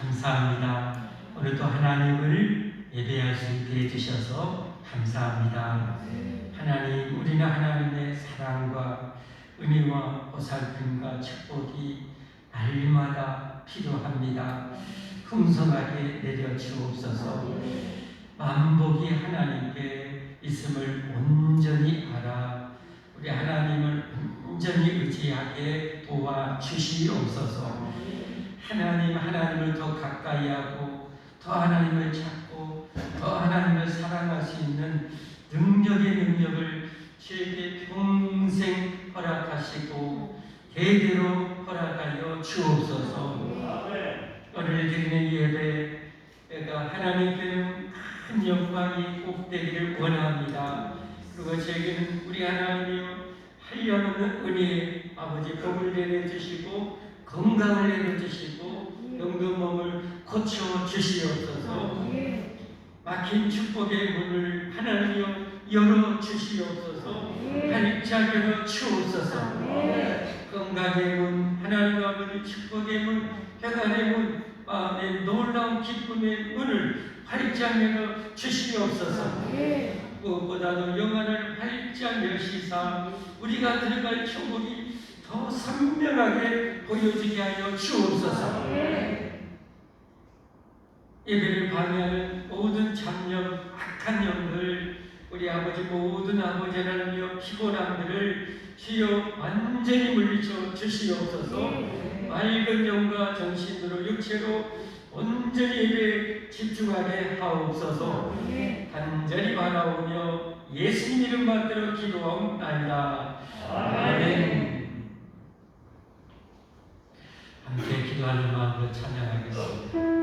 감사합니다. 오늘도 하나님을 예배할 수 있게 해주셔서 감사합니다. 하나님, 우리는 하나님의 사랑과 은혜와 보살핌과 축복이 날마다 필요합니다. 풍성하게 내려 주옵소서. 만복이 하나님께 있음을 온전히 알아 우리 하나님을 온전히 의지하게 도와주시옵소서. 하나님을 더 가까이 하고 더 하나님을 찾고 더 하나님을 사랑할 수 있는 능력을 저에게 평생 허락하시고 대대로 허락하여 주옵소서. 오늘 드리는 예배가 하나님께는 큰 영광이 꼭 되기를 원합니다. 그리고 저에게는 우리 하나님이여 한량없는 은혜 아버지 복을 내려주시고 건강을 내려주시고 병든 몸을 고쳐주시옵소서. 막힌 축복의 문을 하나님이여 열어주시옵소서. 활짝 열어주옵소서. 건강의 문, 하나님 아버지 축복의 문, 평안의 문, 마음의 놀라운 기쁨의 문을 활짝 열어주시옵소서. 무엇보다도 영안을 활짝 여시사 우리가 들어갈 천국이 더 선명하게 보여지게 하여 주옵소서. 예배를 방해하는 모든 잡념, 악한 영들, 우리 아버지 모든 아버지 하나님이여 피곤함들을 주여 완전히 물리쳐 주시옵소서. 맑은 영과 정신으로 육체로 온전히 예배에 집중하게 하옵소서. 간절히 바라오며 예수님 이름 받들어 기도하옵나이다. 아멘. 함께 기도하는 마음으로 찬양하겠습니다.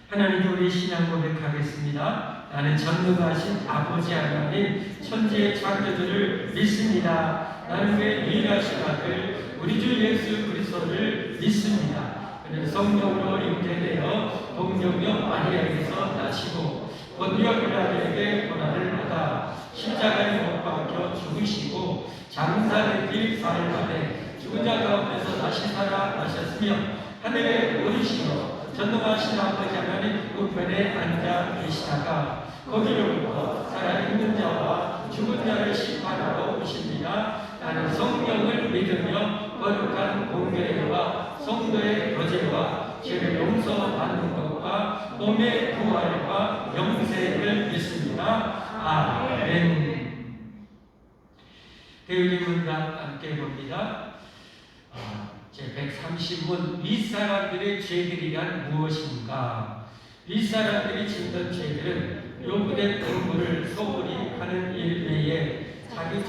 하나님께 우리 신앙 고백하겠습니다. 나는 전능하신 아버지 하나님 천지의 창조주를 믿습니다. 나는 그 유일하신 아들 우리 주 예수 그리스도를 믿습니다. 그는 성령으로 잉태되어 동정녀 마리아에게서 나시고 본디오 빌라도에게 고난을 받아 십자가에 못 박혀 죽으시고 장사의 길 사흘 만에 죽은 자 가운데서 다시 살아나셨으며 하늘에 오르시며 전능하신 아버지 하나님 우편에 앉아 계시다가 거기로부터 살아있는 자와 죽은 자를 심판하러 오십니다. 나는 성령을 믿으며 거룩한 공교회와 성도의 교제와 죄를 용서받는 것과 몸의 부활과 영생을 믿습니다. 아멘. 대우리 문답 함께 봅니다. 제130문 윗사람들의 죄들이란 무엇인가? 윗사람들이 짓던 죄들은 요구된 공부를 소홀히 하는 일 외에 자기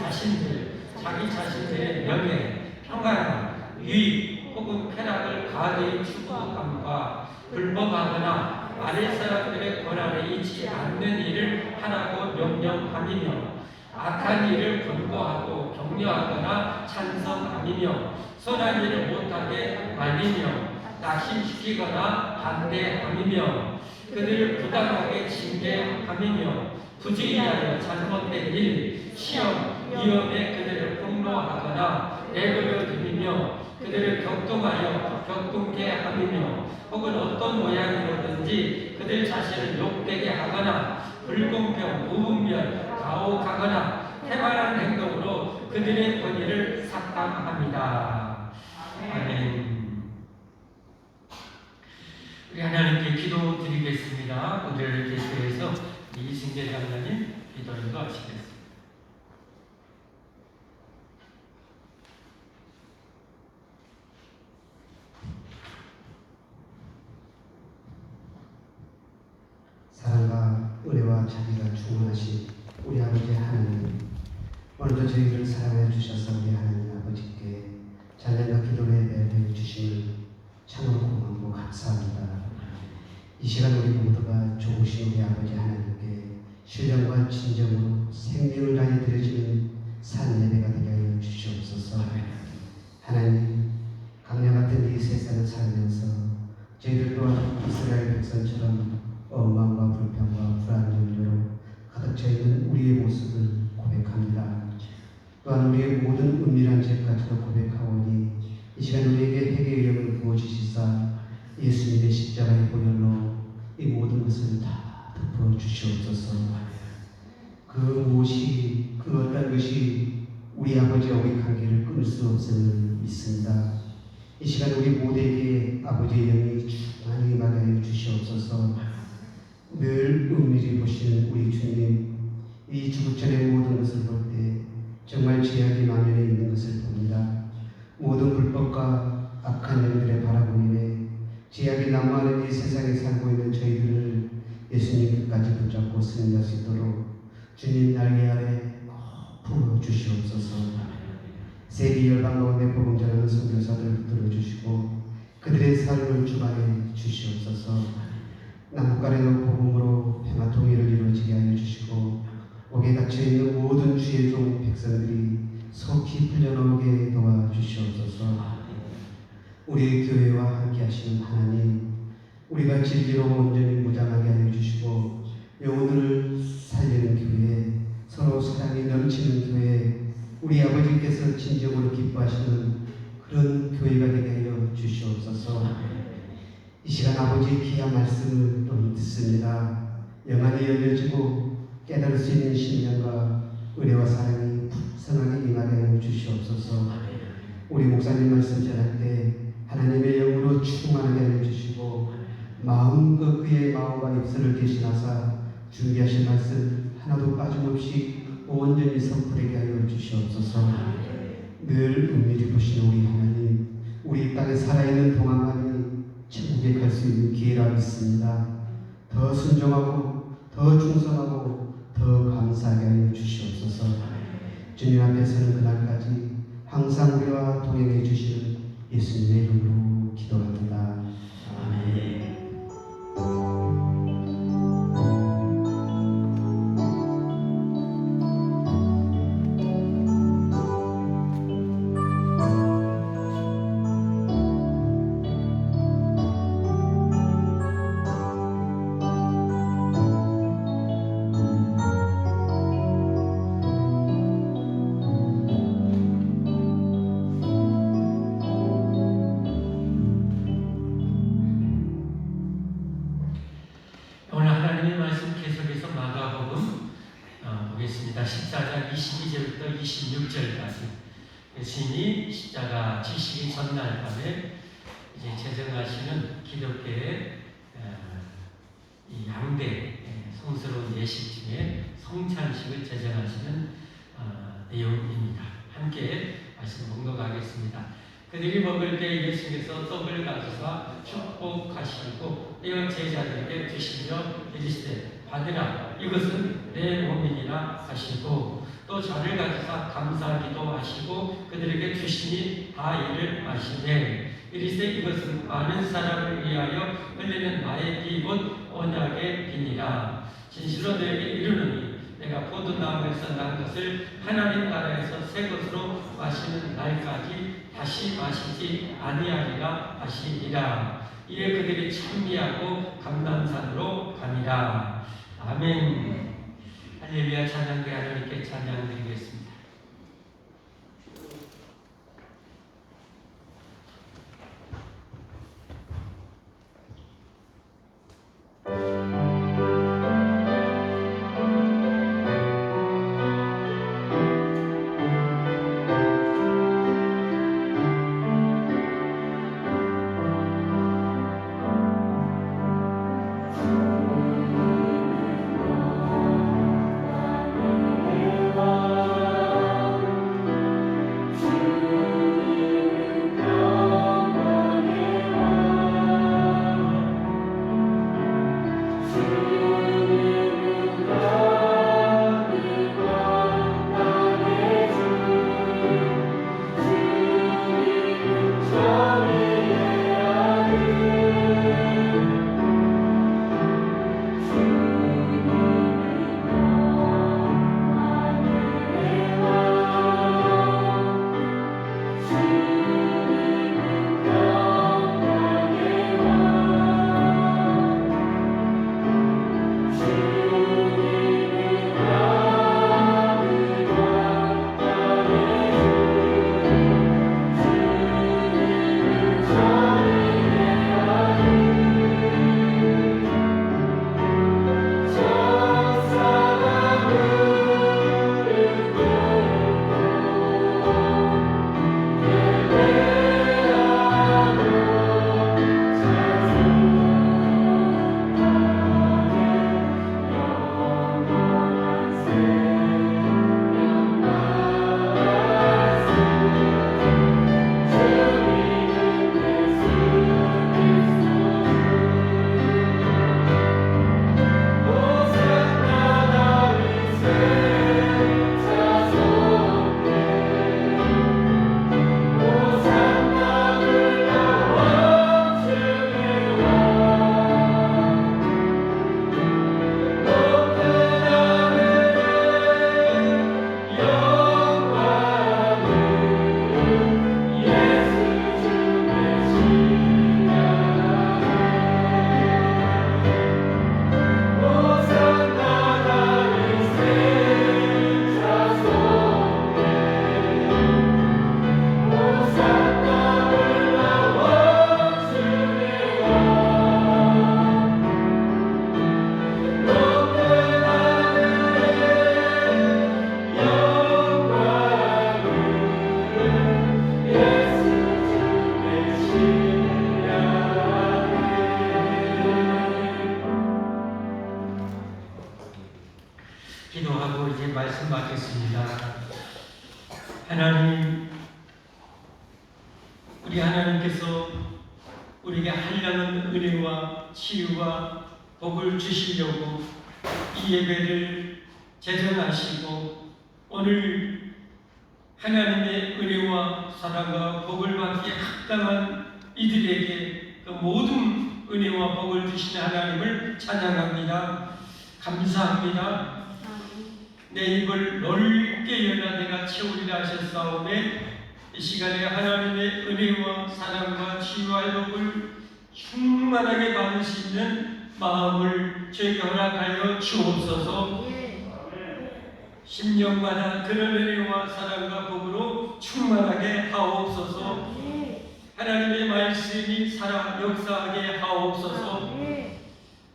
자신들의 명예, 평화나 유익 혹은 쾌락을 과도히 추구함과 불법하거나 아랫사람들의 권한에 있지 않는 일을 하라고 명령함이며 악한 일을 권고하고 격려하거나 찬성함이며 선한 일을 못하게 말리며 낙심시키거나 반대함이며 그들을 부당하게 징계함이며 부주의하여 잘못된 일, 시험, 위험에 그들을 폭로하거나 내버려 두며 그들을 격동하여 격동케 함이며 혹은 어떤 모양이로든지 그들 자신을 욕되게 하거나 불공평, 무분별, 가혹하거나 해만한 행동으로 그들의 권위를 삭감합니다. 아멘. 우리 하나님께 기도 드리겠습니다. 오늘 대표해서 이승재 장로님 기도 인도하시겠습니다. 사랑과 은혜와 자비가 충만하신 우리 아버지 하나님, 오늘도 저희를 사랑해 주셔서 우리 하나님 아버지께 자녀가 기도를 예배해 주심을 참으로 고맙고 감사합니다. 이 시간 우리 모두가 좋으신 우리 아버지 하나님께 신령과 진정으로 생명을 다해 드려지는 산 예배가 되게 하여 주시옵소서. 하나님, 강야 같은 이 세상을 살면서 저희들 또한 이스라엘 백성처럼 원망과 불평과 불안 염려로 가득 차 있는 우리의 모습을 고백합니다. 또한 우리의 모든 은밀한 죄까지도 고백하오니 이 시간 우리에게 회개의 영을 부어주시사 예수님의 십자가의 보혈로 이 모든 것을 다 덮어 주시옵소서. 그 무엇이 그 어떤 것이 우리 아버지와 우리 관계를 끊을 수 없음을 믿습니다. 이 시간 우리 모두에게 아버지의 영이 충만히 임하게 하여 주시옵소서. 늘 은밀히 보시는 우리 주님, 이 주부천의 모든 것을 볼 때 정말 죄악이 만연해 있는 것을 봅니다. 모든 불법과 악한 영들의 바라보림에 죄악이 난무하는 이 세상에 살고 있는 저희들을 예수님 끝까지 붙잡고 승리할 수 있도록 주님 날개 아래 품어 주시옵소서. 세계 열방 가운데 복음 전하는 선교사들 붙들어 주시고 그들의 삶을 주관해 주시옵소서. 남북간에도 복음으로 평화 통일을 이루어지게 하여 주시고 옥에 갇혀있는 모든 주의 종 백성들이 속히 풀려나오게 도와주시옵소서. 우리 교회와 함께 하시는 하나님, 우리가 진리로 온전히 무장하게 하여 주시고 영혼을 살리는 교회, 서로 사랑이 넘치는 교회, 우리 아버지께서 진정으로 기뻐하시는 그런 교회가 되게 하여 주시옵소서. 이 시간 아버지의 귀한 말씀을 듣습니다. 영안이 열려지고 깨달을 수 있는 신령과 은혜와 사랑이 풍성하게 임하게 하여 주시옵소서. 우리 목사님 말씀 전할 때 하나님의 영으로 충만하게 하여 주시고 마음과 그의 마음과 입술을 대신하사 준비하신 말씀 하나도 빠짐없이 온전히 선포되게 하여 주시옵소서. 늘 은밀히 보시는 우리 하나님, 우리 땅에 살아있는 동안만이 천국에 갈 수 있는 기회라 믿습니다. 더 순종하고 더 충성하고 더 감사하게 하여 주시옵소서. 주님 앞에 서는 그날까지 항상 우리와 동행해 주시는 예수님의 이름으로 기도합니다. 아멘. 하나님의 말씀 계속해서 마가복음 보겠습니다. 14장 22절부터 26절까지 신이 십자가 지시기 전날 밤에 이제 제정하시는 기독교의 이 양대 성스러운 예식 중에 성찬식을 제정하시는 내용입니다. 함께 말씀 봉독하겠습니다. 그들이 먹을 때 예수께서 떡을 가져사 축복하시고 떼어 제자들에게 주시며 이르시되 받으라 이것은 내 몸이니라 하시고 또 잔을 가져사 감사기도 하시고 그들에게 주시니 다 이를 마시되 이르시되 이것은 많은 사람을 위하여 흘리는 나의 피 곧 언약의 피니라. 진실로 너에게 이르노니 내가 포도나무에서 난 것을 하나님 나라에서 새 것으로 마시는 날까지 다시 마시지 아니하리라 하시니라. 이에 그들이 찬미하고 감람산으로 가니라. 아멘. 할렐루야. 찬양대 하나님께 찬양드리겠습니다. 기도하고 이제 말씀 받겠습니다. 하나님, 우리 하나님께서 우리에게 한량한 은혜와 치유와 복을 주시려고 이 예배를 제정하시고 오늘 하나님의 은혜와 사랑과 복을 받기에 합당한 이들에게 그 모든 은혜와 복을 주신 하나님을 찬양합니다. 감사합니다. 내 입을 넓게 열라 내가 채우리라 하셨사오매 이 시간에 하나님의 은혜와 사랑과 치유와 회복을 충만하게 받을 수 있는 마음을 저에게 허락하여 주옵소서. 10년마다 그런 은혜와 사랑과 복으로 충만하게 하옵소서. 하나님의 말씀이 살아 역사하게 하옵소서.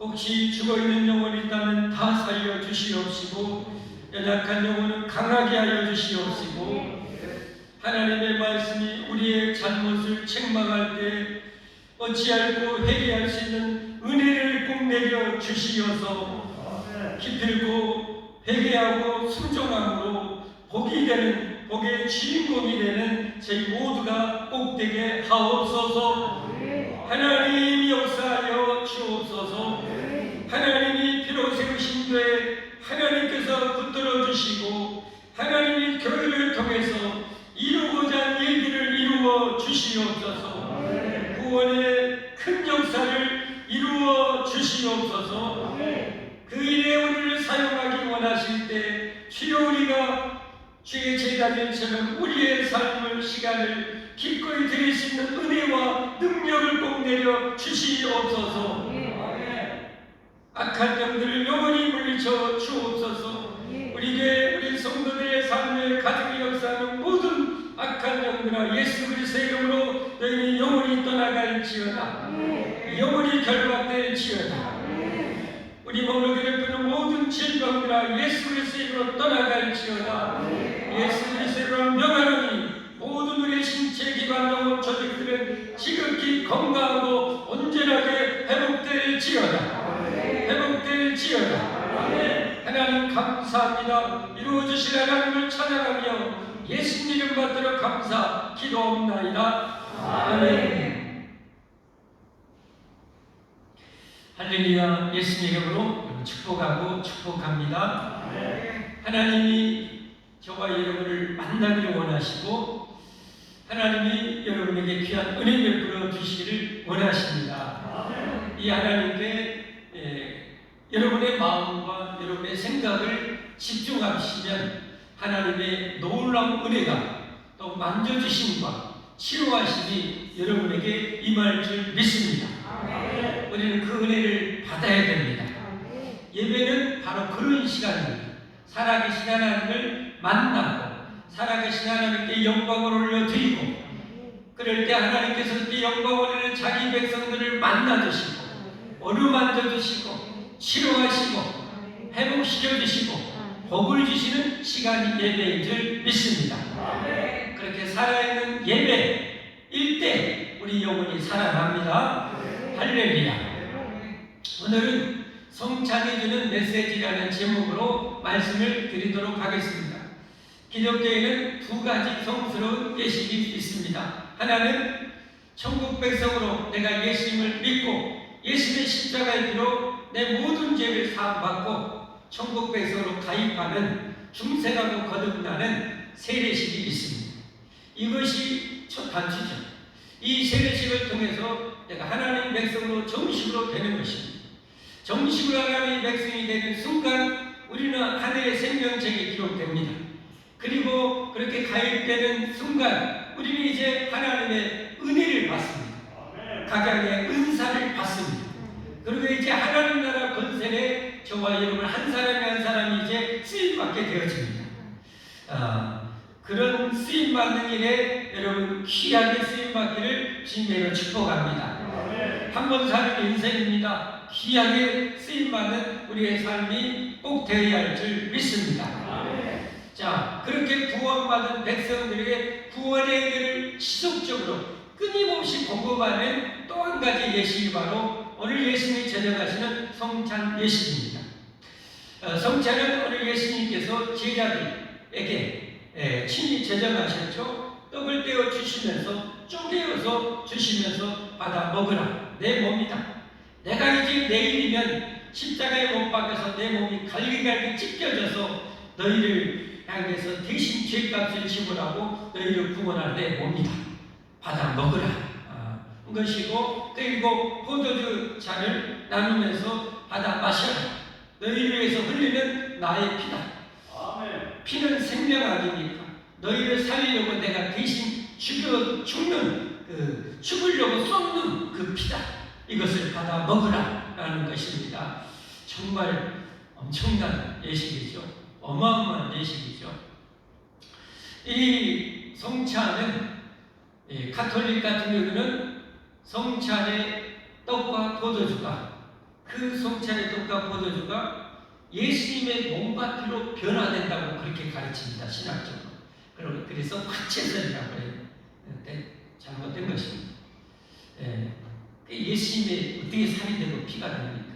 혹시 죽어있는 영혼이 있다면 다 살려 주시옵시고 연약한 영혼은 강하게 하여 주시옵시고 하나님의 말씀이 우리의 잘못을 책망할 때 어찌할고 회개할 수 있는 은혜를 꼭 내려 주시어서 기필고 회개하고 순종함으로 복이 되는 복의 주인공이 되는 저희 모두가 꼭 되게 하옵소서. 하나님 역사하여 주옵소서. 하나님이 피로 세우신 교회 하나님께서 붙들어 주시고 하나님이 교회를 통해서 이루고자 한 일들을 이루어 주시옵소서. 구원의 큰 역사를 이루어 주시옵소서. 그 일에 우리를 사용하기 원하실 때 주여 우리가 주의 제자들처럼 우리의 삶을 시간을 기꺼이 드릴 수 있는 은혜와 능력을 꼭 내려 주시옵소서. 악한 영들을 영원히 물리쳐 주옵소서. 우리 교회 우리 성도들의 삶에 가정에 역사하는 모든 악한 영들아 예수 그리스도의 이름으로 너희는 영원히 떠나갈지어다. 영원히 결박될지어다. 우리 몸을 괴롭히는 모든 질병들아 예수 그리스도의 이름으로 떠나갈지어다. 예수 그리스도의 이름으로 명하노니 모든 우리의 신체 기관 영혼 조직들은 지극히 건강하고 온전하게 회복될지어다. 회복될지어다. 하나님 감사합니다. 이루어주실 하나님을 찬양하며 예수님 이름 받들어 감사 기도옵나이다. 아멘. 할렐루야. 예수님 이름으로 축복하고 축복합니다. 하나님이 저와 여러분을 만나기를 원하시고 하나님이 여러분에게 귀한 은혜 베풀어 주시기를 원하십니다. 이 하나님께 여러분의 마음과 여러분의 생각을 집중하시면 하나님의 놀라운 은혜가 또 만져주심과 치료하심이 여러분에게 임할 줄 믿습니다. 우리는 그 은혜를 받아야 됩니다. 예배는 바로 그런 시간입니다. 살아계신 하나님을 만나고 살아계신 하나님께 영광을 올려드리고 그럴 때 하나님께서 그 영광을 올리는 자기 백성들을 만나주시고 어루만져 주시고 치료하시고 회복시켜 주시고 복을 주시는 시간이 예배인 줄 믿습니다. 그렇게 살아있는 예배일 때 우리 영혼이 살아납니다. 할렐루야. 오늘은 성찬이 주는 메시지라는 제목으로 말씀을 드리도록 하겠습니다. 기독교에는 두 가지 성스러운 예식이 있습니다. 하나는 천국 백성으로 내가 예수님을 믿고 예수님의 십자가의 피로 내 모든 죄를 사함받고 천국 백성으로 가입하는 중생하고 거듭나는 세례식이 있습니다. 이것이 첫 단추죠. 이 세례식을 통해서 내가 하나님 백성으로 정식으로 되는 것입니다. 정식으로 하나님의 백성이 되는 순간 우리는 하늘의 생명책에 기록됩니다. 그리고 그렇게 가입되는 순간 우리는 이제 하나님의 은혜를 받습니다. 각양의 은사를 받습니다. 그리고 이제 하나님 나라 권세에 저와 여러분 한 사람이 한 사람이 이제 쓰임받게 되어집니다. 그런 쓰임받는 일에 여러분 귀하게 쓰임받기를 주님으로 축복합니다. 한 번 사는 인생입니다. 귀하게 쓰임받는 우리의 삶이 꼭 되어야 할 줄 믿습니다. 자, 그렇게 구원받은 백성들에게 구원의 은혜를 지속적으로 끊임없이 공급하는 또 한 가지 예식이 바로 오늘 예수님이 제정하시는 성찬 예식입니다. 성찬은 오늘 예수님께서 제자들에게 친히 제정하셨죠. 떡을 떼어 주시면서 쪼개어서 주시면서 받아 먹으라. 내 몸이다. 내가 이제 내일이면 십자가에 못 박혀서 내 몸이 갈기갈기 찢겨져서 너희를 향해서 대신 죄값을 지불하고 너희를 구원할 내 몸이다. 받아 먹으라. 것이고 그리고 포도주 잔을 나누면서 받아 마셔라. 너희를 위해서 흘리는 나의 피다. 피는 생명학이니까 너희를 살리려고 내가 대신 죽으려고 쏟는 그 피다. 이것을 받아 먹으라 라는 것입니다. 정말 엄청난 예식이죠. 어마어마한 예식이죠. 이 성찬은 가톨릭 같은 경우는 성찬의 떡과 포도주가 그 성찬의 떡과 포도주가 예수님의 몸과 피로 변화된다고 그렇게 가르칩니다. 신학적으로. 그래서 화채설이라고 해요. 잘못된 것입니다. 예수님의 어떻게 살이 되고 피가 됩니까?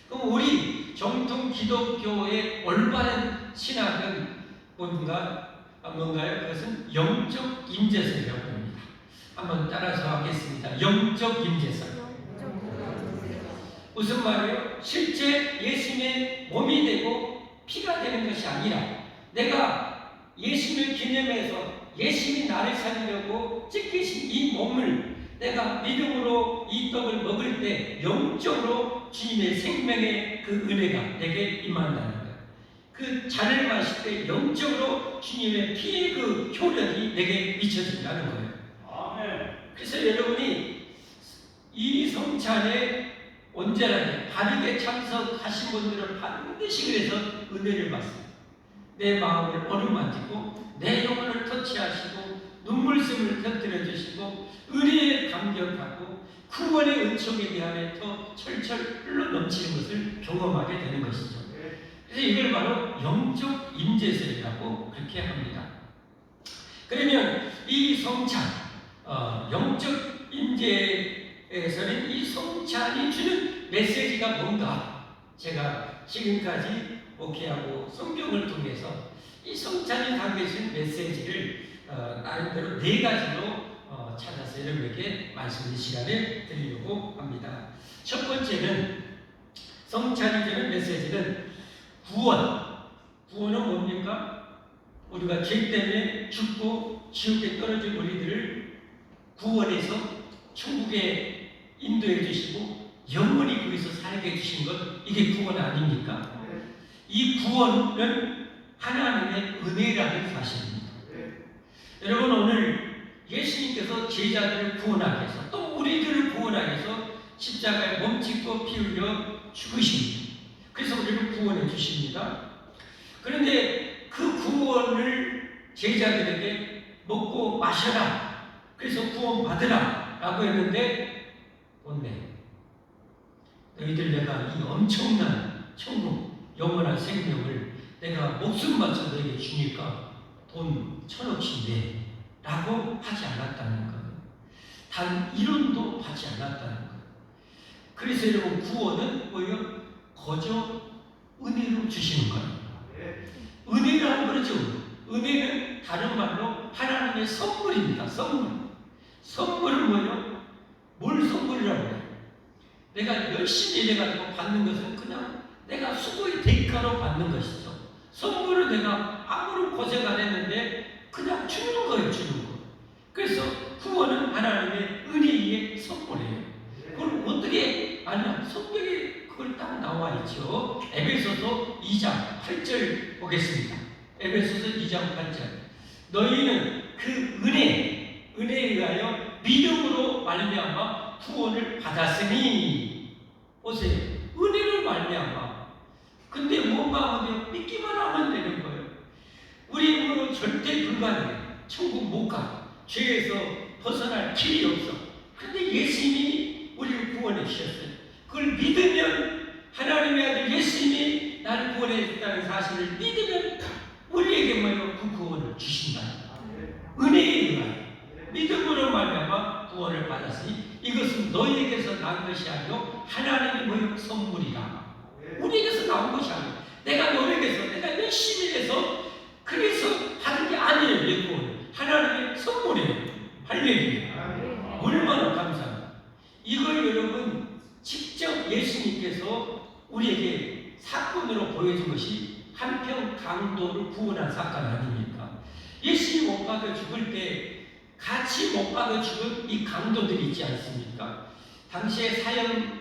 그럼 우리 정통 기독교의 올바른 신학은 뭔가요? 그것은 영적 임재설이라고 합니다. 한번 따라서 하겠습니다. 영적 임재설. 무슨 말이에요? 실제 예수님의 몸이 되고 피가 되는 것이 아니라 내가 예수님을 기념해서 예수님이 나를 살리려고 찢기신 이 몸을 내가 믿음으로 이 떡을 먹을 때 영적으로 주님의 생명의 그 은혜가 내게 임한다는 거예요. 그 잔을 마실 때 영적으로 주님의 피의 그 효력이 내게 미쳐진다는 거예요. 그래서 여러분이 이 성찬에 온전하게 바르게 참석하신 분들은 반드시 그래서 은혜를 받습니다. 내 마음을 어루만지고 내 영혼을 터치하시고 눈물샘을 터뜨려 주시고 은혜에 감격하고 구원의 은총에 대하여 더 철철 흘러 넘치는 것을 경험하게 되는 것이죠. 그래서 이걸 바로 영적 임재설이라고 그렇게 합니다. 그러면 이 성찬, 영적 임재에서는 이 성찬이 주는 메시지가 뭔가 제가 지금까지 목회하고 성경을 통해서 이 성찬이 담겨진 메시지를 나름대로 4가지로 찾아서 여러분에게 말씀의 시간을 드리려고 합니다. 첫 번째는 성찬이 주는 메시지는 구원은 뭡니까? 우리가 죄 때문에 죽고 지옥에 떨어진 우리들을 구원해서 천국에 인도해 주시고 영원히 거기서 살게 해주신 것, 이게 구원 아닙니까? 이 구원은 하나님의 은혜라는 사실입니다. 여러분, 오늘 예수님께서 제자들을 구원하기 위해서 또 우리들을 구원하기 위해서 십자가에 몸짓고 피 흘려 죽으십니다. 그래서 우리를 구원해 주십니다. 그런데 그 구원을 제자들에게 먹고 마셔라, 그래서 구원 받으라 라고 했는데 못내. 너희들 내가 이 엄청난 천국 영원한 생명을 내가 목숨 바쳐 너에게 주니까 돈 1,000억씩 내 라고 하지 않았다는 거예요. 단 1원도 받지 않았다는 거예요. 그래서 여러분, 구원은 뭐예요? 거저 은혜로 주시는 거예요. 은혜란 그러죠. 은혜는 다른 말로 하나님의 선물입니다. 선물은 뭐예요? 뭘 선물이라고 해요? 내가 열심히 일해가지고 받는 것은 그냥 내가 수고의 대가로 받는 것이죠. 선물은 내가 아무런 고생 안 했는데 그냥 주는 거예요. 그래서 구원은 하나님의 은혜의 선물이에요. 그걸 어떻게 아냐? 성경에 그걸 딱 나와 있죠. 에베소서 2장 8절 보겠습니다. 에베소서 2장 8절. 너희는 그 은혜에 의하여 믿음으로 말미암아 구원을 받았으니. 보세요. 은혜로 말미암아. 근데 뭐가 하면 믿기만 하면 되는 거예요. 우리 힘으로 절대 불가능해. 천국 못 가. 죄에서 벗어날 길이 없어. 근데 예수님이 우리를 구원해 주셨어요. 그걸 믿으면, 하나님의 아들 예수님이 나를 구원해 줬다는 사실을 믿으면 우리에게 뭐예요? 그 구원을 주신다. 은혜에 의하여 믿음으로 말미암아 구원을 받았으니 이것은 너희에게서 난 것이 아니요 하나님이 뭐예요? 선물이라. 우리에게서 나온 것이 아니에요. 내가 노력해서 내가 열심히 해서 그래서 받은 게 아니에요. 이 구원 하나님의 선물이에요. 할렐루야. 얼마나 감사합니다. 이걸 여러분 직접 예수님께서 우리에게 사건으로 보여준 것이 한평 강도를 구원한 사건 아닙니까? 예수님 못 박아 죽을 때 같이 못 박아 죽은 이 강도들이 있지 않습니까? 당시에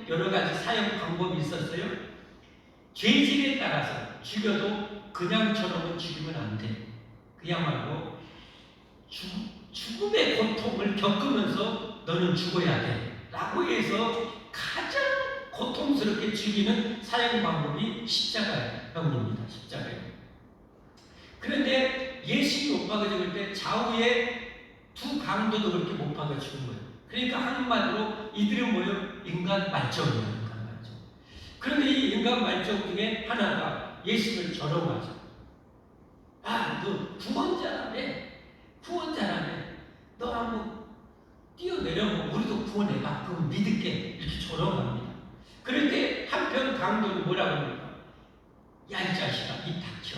여러 가지 사형 방법이 있었어요. 죄질에 따라서 죽여도 그냥처럼은 죽이면 안 돼. 그야말로 죽음의 고통을 겪으면서 너는 죽어야 돼 라고 해서 가장 고통스럽게 죽이는 사형 방법이 십자가형입니다. 십자가형. 그런데 예수님이 못 박아 죽을 때 좌우에 두 강도도 그렇게 못 박아 죽은 거예요. 그러니까 한마디로 이들은 뭐예요? 인간 말정이에요. 인간 말정. 그런데 이 인간 말종 중에 하나가 예수를 조롱하죠. 아, 너 구원자라며? 구원자라며? 너 한번 뛰어내려면 우리도 구원해봐. 그럼 믿을게. 이렇게 조롱합니다. 그럴 때 한편 강도는 뭐라고 합니까? 야, 이 자식아, 이 닥쳐.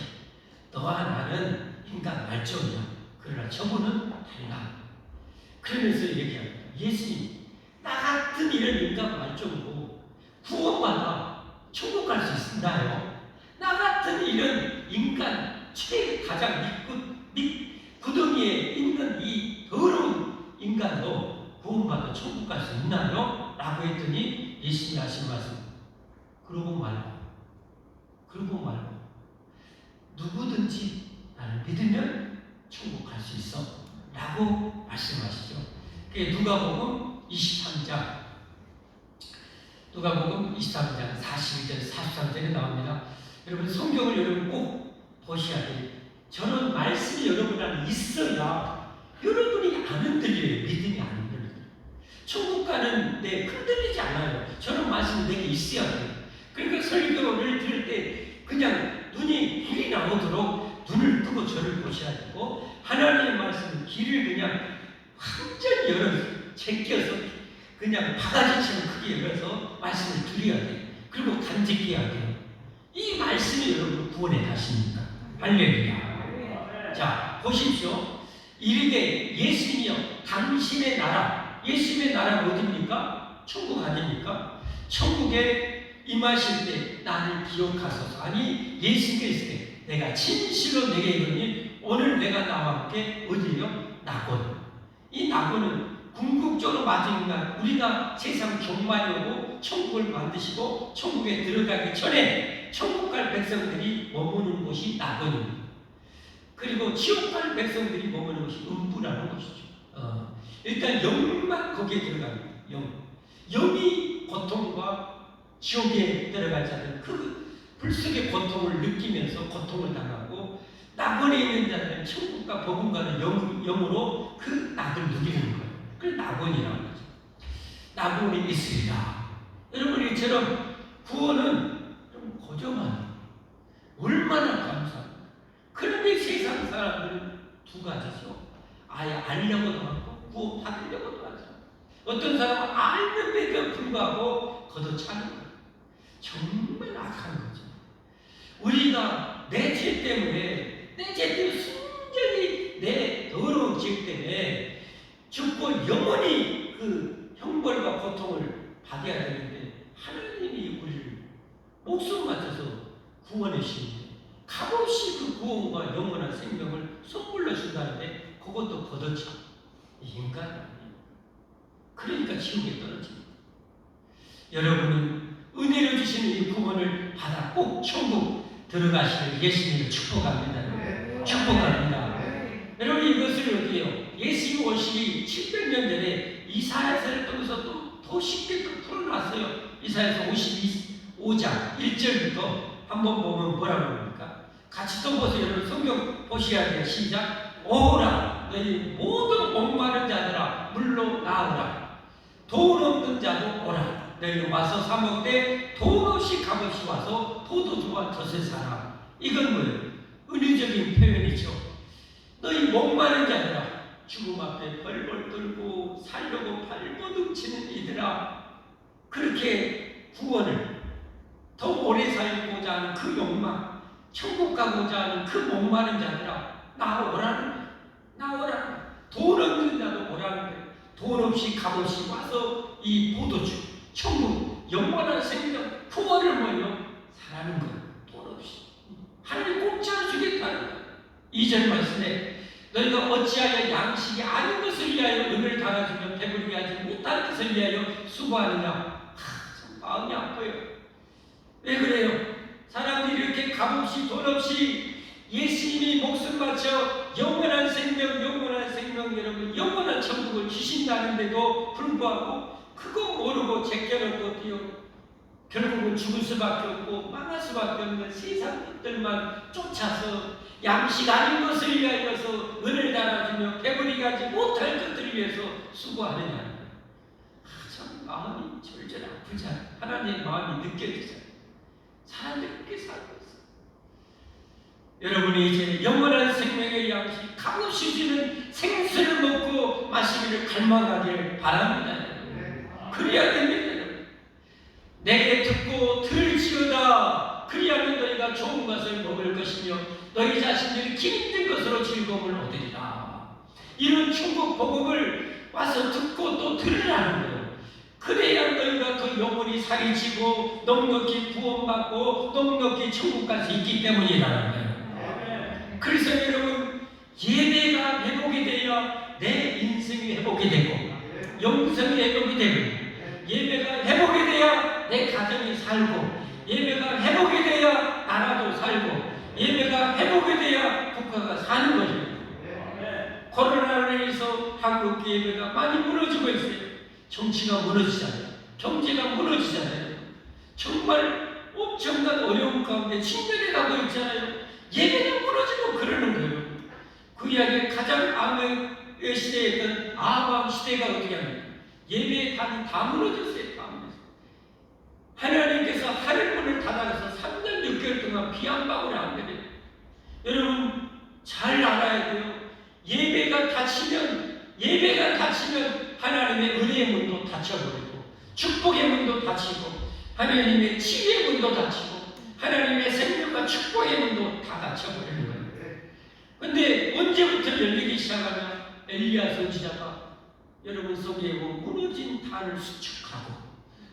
너와 나는 인간 말종이야. 그러나 저분은 달라. 그러면서 얘기합니다. 예수님, 나 같은 이런 인간 말종으로 구원받아 천국 갈 수 있나요? 나 같은 이런 인간 가장 구덩이에 있는 이 더러운 인간도 구원받아 천국 갈 수 있나요? 라고 했더니 예수님이 하신 말씀, 그러고 말고 누구든지 나를 믿으면 천국 갈 수 있어 라고 말씀하시죠. 그게 누가복음 23장 41절 43절에 나옵니다. 여러분 성경을 여러분 꼭 보셔야 돼요. 저는 말씀이 여러분 안에 있어야 여러분이 안 흔들려요. 믿음이 안 흔들려요. 천국 가는데 흔들리지 않아요. 저는 말씀이 내게 있어야 돼요. 그러니까 설교를 들을 때 그냥 눈이 불이 나오도록 눈을 뜨고 저를 보셔야 되고, 하나님의 말씀은 길을 그냥 완전히 제껴서 그냥 바가지처럼 크게 열어서 말씀을 드려야 돼요. 그리고 간직해야 돼요. 이 말씀이 여러분을 구원해 가십니까? 할렐루야. 자, 보십시오. 이르되 예수님이여 당신의 나라, 예수님의 나라가 어디입니까? 천국 아닙니까? 천국에 임하실 때 나를 기억하소서. 아니, 예수님께 있을 때 내가 진실로 내게 이르니 오늘 내가 나와 함께 어디에요? 낙원. 이 낙원은 궁극적으로 마지막 우리가 세상 종말이 오고 천국을 만드시고 천국에 들어가기 전에 천국 갈 백성들이 머무는 곳이 낙원입니다. 그리고 지옥 갈 백성들이 머무는 곳이 음부라는 곳이죠. 일단 영만 거기에 들어갑니다. 영이 고통과 지옥에 들어갈 자들은 그 불속의 고통을 느끼면서 고통을 당하고, 낙원에 있는 자들은 천국과 버금가는 영으로 그 낙을 누리는 거예요. 그걸 낙원이라고 하죠. 낙원이 있으리라. 여러분, 이처럼 구원은 좀 고정한, 얼마나 감사합니다. 그런데 세상 사람들은 두 가지죠. 아예 알려고도 하고 구원받으려고도 하죠. 어떤 사람은 알는데도 불구하고 걷어차는 거예요. 정말 악한 거죠. 우리가 내 죄 때문에 순전히 내 더러운 죄 때문에 죽고 영원히 그 형벌과 고통을 받아야 되는데, 하나님이 우리를 목숨 맞춰서 구원해 주시는데 값없이 그 구원과 영원한 생명을 선물로 준다는데 그것도 걷어차. 인간 아니에요. 그러니까 지옥에 떨어집니다. 여러분은 은혜로 주시는 이 구원을 받아 꼭 천국 들어가시는 예수님을 축복합니다. 축복합니다. 여러분, 이것을 어디에요? 예수님 오시기 700년 전에 이사야서를 통해서 더 쉽게 또 풀어놨어요. 이사야서 55장 1절부터 한번 보면 뭐라고 합니까? 같이 또 보세요. 여러분 성경 보셔야 돼요. 시작. 오라 너희 모든 목마른 자들아 물로 나오라. 돈 없는 자도 오라. 너희는 와서 사 먹되 돈 없이 값없이 와서 포도주와 젖을 사라. 이건 뭐예요? 은유적인 표현이죠. 너희 목마른 자들아, 죽음 앞에 벌벌 떨고 살려고 발버둥치는 이들아, 그렇게 구원을 더 오래 살고자 하는 그 욕망, 천국 가고자 하는 그 목마른 자들아, 나오라는 돈 없는 자도 오라는데, 돈 없이 값없이 와서 이 포도주 천국, 영원한 생명, 구원을 뭐예요? 사라는 거예요. 돈 없이. 하나님 공짜로 주겠다는 거예요. 2절 말씀에 너희가 어찌하여 양식이 아닌 것을 위하여 은을 달아주며 배부르게 하지 못할 것을 위하여 수고하느냐. 참 마음이 아파요. 왜 그래요? 사람들이 이렇게 값없이 돈 없이 예수님이 목숨 바쳐 영원한 생명, 여러분 영원한 천국을 주신다는데도 불구하고 그거 모르고 제껴놓고 뛰어 결국은 죽을 수밖에 없고 망할 수밖에 없는 세상 것들만 쫓아서 양식 아닌 것을 위하여서 은을 달아주며 배부리게 하지 못할 것들을 위해서 수고하느냐. 참 마음이 절절 아프잖아요. 하나님의 마음이 느껴지잖아요. 사람들이 그렇게 살고 있어요. 여러분이 이제 영원한 생명의 양식, 값없이 주는 생수를 먹고 마시기를 갈망하길 바랍니다. 그래야 됩니다. 내게 듣고 들을지어다. 그리하면 너희가 좋은 것을 먹을 것이며 너희 자신들이 힘든 것으로 즐거움을 얻으리라. 이런 천국 복음을 와서 듣고 또 들으라는 거예요. 그래야 너희가 그 영혼이 살이 찌고 넉넉히 구원받고 넉넉히 천국 갈 수 있기 때문이라는 거예요. 그래서 여러분, 예배가 회복이 돼야 내 인생이 회복이 되고 영성이 회복이 되고, 예배가 회복이 돼야 내 가정이 살고, 예배가 회복이 돼야 나라도 살고, 예배가 회복이 돼야 국가가 사는 거죠. 코로나로 인해서 한국 예배가 많이 무너지고 있어요. 정치가 무너지잖아요. 경제가 무너지잖아요. 정말 엄청난 어려움 가운데 침략에 가고 있잖아요. 예배가 무너지고 그러는 거예요. 그 이야기 가장 암의 시대였던 아합 시대가 어떻게 하냐. 예배의 단이 다 무너졌어요. 다 무너졌어요. 하나님께서 하늘문을 닫아서 3년 6개월 동안 비 한 방울이 안 내려요. 여러분 잘 알아야 돼요. 예배가 닫히면 하나님의 은혜의 문도 닫혀버리고, 축복의 문도 닫히고, 하나님의 치유의 문도 닫히고, 하나님의 생명과 축복의 문도 다 닫혀버리는 거예요. 근데 언제부터 열리기 시작하면 엘리야 선지자가 여러분 속에 무너진 단을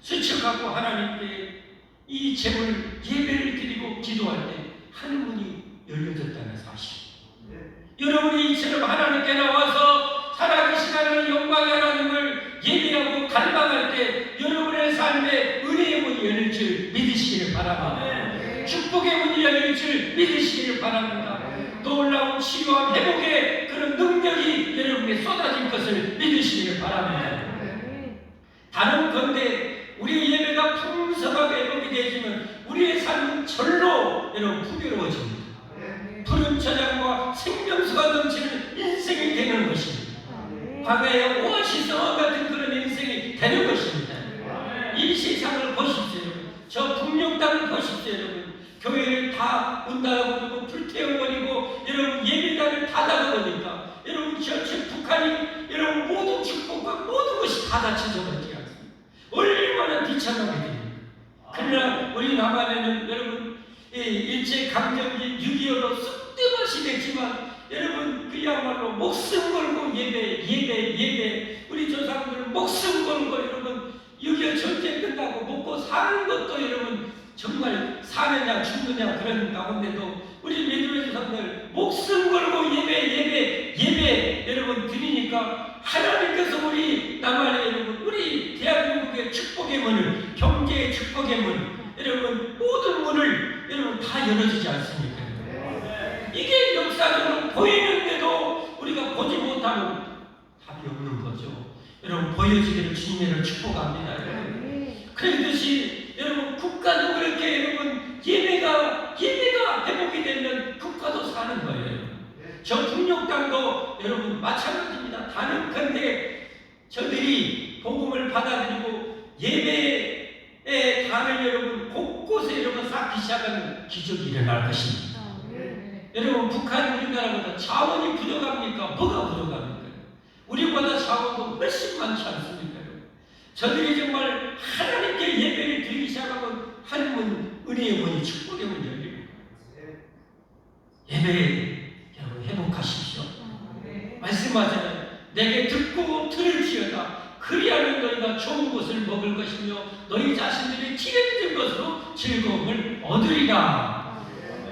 수축하고 하나님께 이 제물 예배를 드리고 기도할 때 하늘문이 열려졌다는 사실. 여러분이 이처럼 하나님께 나와서 살아계신 하나님, 영광의 하나님을 예배하고 갈망할 때 여러분의 삶에 은혜의 문이 열릴 줄 믿으시기를 바랍니다. 축복의 문이 열릴 줄 믿으시기를 바랍니다. 놀라운 치유와 회복의 그런 능력이 여러분에게 쏟아질 것을 믿으시기를 바랍니다. 다른 건데 우리의 예배가 풍성하게 회복이 되지만 우리의 삶은 절로 여러분 풍요로워집니다. 푸른 저장과 생명수가 넘치는 인생이 되는 것입니다. 광야의 오아시스와 같은 그런 인생이 되는 것입니다. 이 세상을 보십시오. 여러분. 저 북녘 땅을 보십시오. 여러분. 교회를 다 문 닫아버리고 불태워버리고 여러분 예배당을 닫아버리니까 여러분 저 북한이 여러분 모든 축복과 모든 것이 다 닫혀져 버리지 않습니다. 얼마나 비참하게 됩니까? 그러나 우리 남한에는 여러분 일제강점기 6.25로 쑥대밭이 됐지만 여러분 그야말로 목숨 걸고 예배 우리 조상들 목숨 걸고 여러분 6.25 전쟁 끝나고 먹고 사는 것도 여러분 정말 사느냐 죽느냐 그런 가운데도 우리 믿음의 조상들 목숨 걸고 예배 여러분 드리니까 하나님께서 우리 남한의 여러분 우리 대한민국의 축복의 문을, 경제의 축복의 문, 여러분 모든 문을 여러분 다 열어주지 않습니까? 이게 역사적으로 보이는데도 우리가 보지 못하는 답이 없는 거죠. 여러분 보여지기를 주님을 축복합니다. 그랬듯이 여러분 국가도 그렇게 여러분 예배가 회복이 되면 국가도 사는 거예요. 저 북녘 땅도 여러분 마찬가지입니다. 다른 건데 저들이 복음을 받아들이고 예배의 단을 여러분 곳곳에 여러분 쌓기 시작하면 기적이 일어날 것입니다. 여러분 북한 우리나라보다 자원이 부족합니까? 뭐가 부족합니까? 우리보다 자원도 훨씬 많지 않습니까? 저들이 정말 하나님께 예배를 드리기 시작하면 하늘문, 은혜의 문이, 축복의 문이 열립니다. 예배 여러분 회복하십시오. 말씀하잖아요. 내게 듣고 들을지어다. 그리하면 너희가 좋은 것을 먹을 것이며 너희 자신들이 기름진 것으로 즐거움을 얻으리라.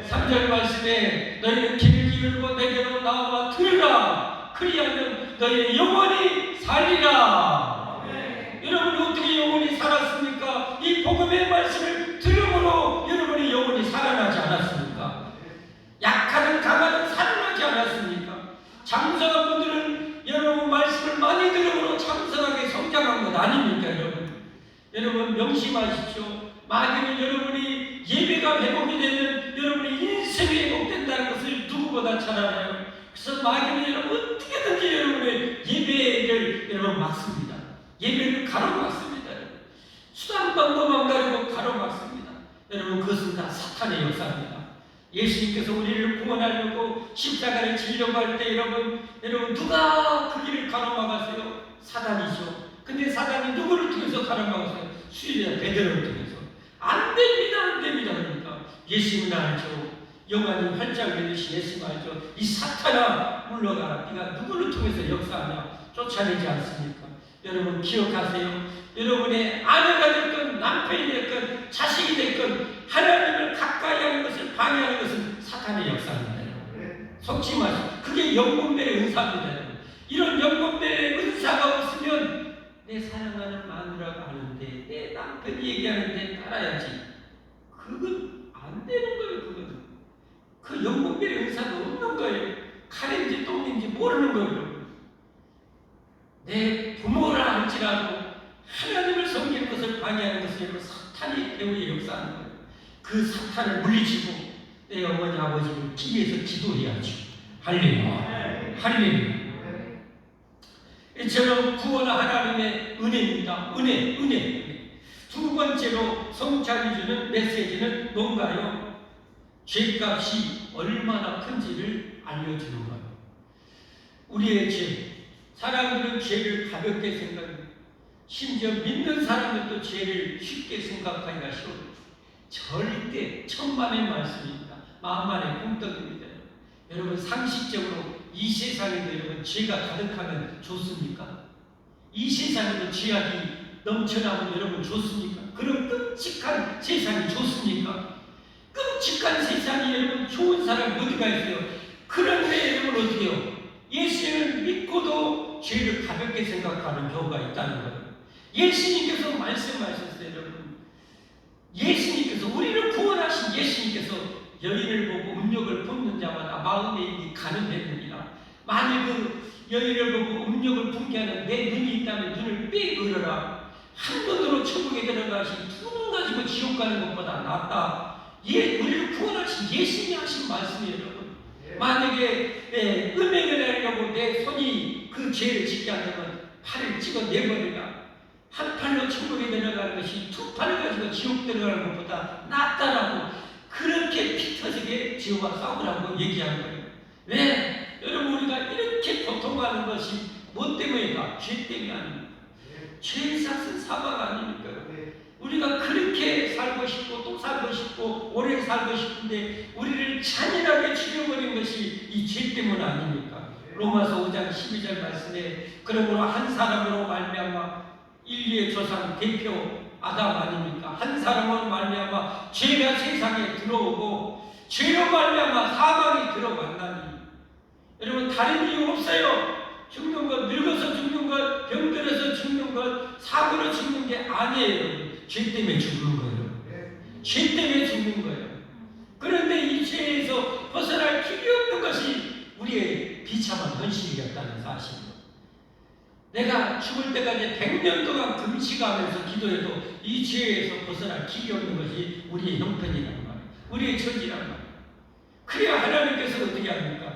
3절 말씀에 너희는 귀를 기울이고 내게로 나와 들으라. 그리하면 너희의 영혼이 살리라. 여러분이 어떻게 영혼이 살았습니까? 이 복음의 말씀을 들음으로 여러분의 영혼이 살아나지 않았습니까? 약하든 강하든 살아나지 않았습니까? 장성한 분들은 여러분 말씀을 많이 들음으로 장성하게 성장한 것 아닙니까? 여러분 명심하십시오. 마귀는 여러분이 예배가 회복이 되면 여러분의 인생이 회복된다는 것을 누구보다 잘 알아요. 그래서 마귀는 여러분 어떻게든지 여러분의 예배를 여러분 막습니다. 예배를 가로막습니다. 수단 방법만 가지고 가로막습니다. 여러분, 그것은 다 사탄의 역사입니다. 예수님께서 우리를 구원하려고 십자가를 지려고 할 때 여러분 누가 그 길을 가로막았어요? 사단이죠. 근데 사단이 누구를 통해서 가로막았어요? 수리자 베드로를 통해서. 안 됩니다, 안 됩니다. 그러니까 예수님은 알죠. 영안이 활짝 열리신 예수님 알죠. 이 사탄아 물러가라. 네가 누구를 통해서 역사하냐? 쫓아내지 않습니까? 여러분 기억하세요. 여러분의 아내가 됐건 남편이 됐건 자식이 됐건 하나님을 가까이 하는 것을 방해하는 것은 사탄의 역사입니다. 속지 마시고. 그게 영분별의 은사입니다. 여러분. 이런 영분별의 은사가 없으면 내 사랑하는 마누라가 하는데 내 남편이 얘기하는데 따라야지. 그건 안 되는 거예요. 그거는. 그 영분별의 은사가 없는 거예요. 칼인지 똥인지 모르는 거예요. 내 부모라 할지라도 하나님을 섬기는 것을 방해하는 것을 사탄이 배우의 역사하는 거예요. 그 사탄을 물리치고 내 어머니 아버지를 기회해서 기도해야죠. 할렐루야. 할렐루야. 이처럼 구원은 하나님의 은혜입니다. 은혜. 두 번째로 성찬이 주는 메시지는 뭔가요? 죄값이 얼마나 큰지를 알려주는 거예요. 우리의 죄, 사람들은 죄를 가볍게 생각합니다. 심지어 믿는 사람들도 죄를 쉽게 생각하기가 쉬워요. 절대 천만의 말씀입니다. 만만의 공덕입니다. 여러분 상식적으로 이 세상에도 여러분 죄가 가득하면 좋습니까? 이 세상에도 죄악이 넘쳐나면 여러분 좋습니까? 그런 끔찍한 세상이 좋습니까? 끔찍한 세상이 여러분 좋은 사람이 어디가 있어요? 그런데 여러분 어떻게요? 예수님을 믿고도 죄를 가볍게 생각하는 경우가 있다는 거예요. 예수님께서 말씀하셨어요. 여러분 예수님께서 우리를 구원하신 예수님께서 여인을 보고 음욕을 품는 자마다 마음에 이미 가늠했느니라. 만일 그 여인을 보고 음욕을 품게 하는 내 눈이 있다면 눈을 빼버려라. 한 번으로 천국에 들어가시 두 눈 가지고 지옥 가는 것보다 낫다. 우리를 구원하신 예수님이 하신 말씀이에요. 여러분 만약에 음행을 하려고 내 손이 그 죄를 짓게 하려면 팔을 찍어 내버리라. 한 팔로 천국에 들어가는 것이 두 팔을 가지고 지옥 들어가는 것보다 낫다라고 그렇게 피 터지게 죄와 싸우라고 얘기하는 거예요. 왜? 여러분 우리가 이렇게 고통하는 것이 뭐 때문일까? 죄 때문이 아닙니까? 죄의 삭은 사망 아닙니까? 우리가 그렇게 살고 싶고 또 살고 싶고 오래 살고 싶은데 우리를 잔인하게 죽여버린 것이 이 죄 때문 아닙니까? 로마서 5장 12절 말씀에 그러므로 한 사람으로 말미암아 인류의 조상 대표 아담 아닙니까? 한 사람으로 말미암아 죄가 세상에 들어오고 죄로 말미암아 사망이 들어왔나니 여러분 다른 이유 없어요. 죽는 것, 늙어서 죽는 것, 병들어서 죽는 것, 사고로 죽는 게 아니에요. 죄 때문에 죽는 거예요. 죄 때문에 죽는 거예요. 그런데 이 죄에서 벗어날 길이 없는 것이 우리의 비참한 현실이었다는 사실입니다. 내가 죽을 때까지 100년 동안 금식하면서 기도해도 이 죄에서 벗어날 길이 없는 것이 우리의 형편이란 말이에요. 우리의 처지란 말이에요. 그래야 하나님께서 어떻게 합니까?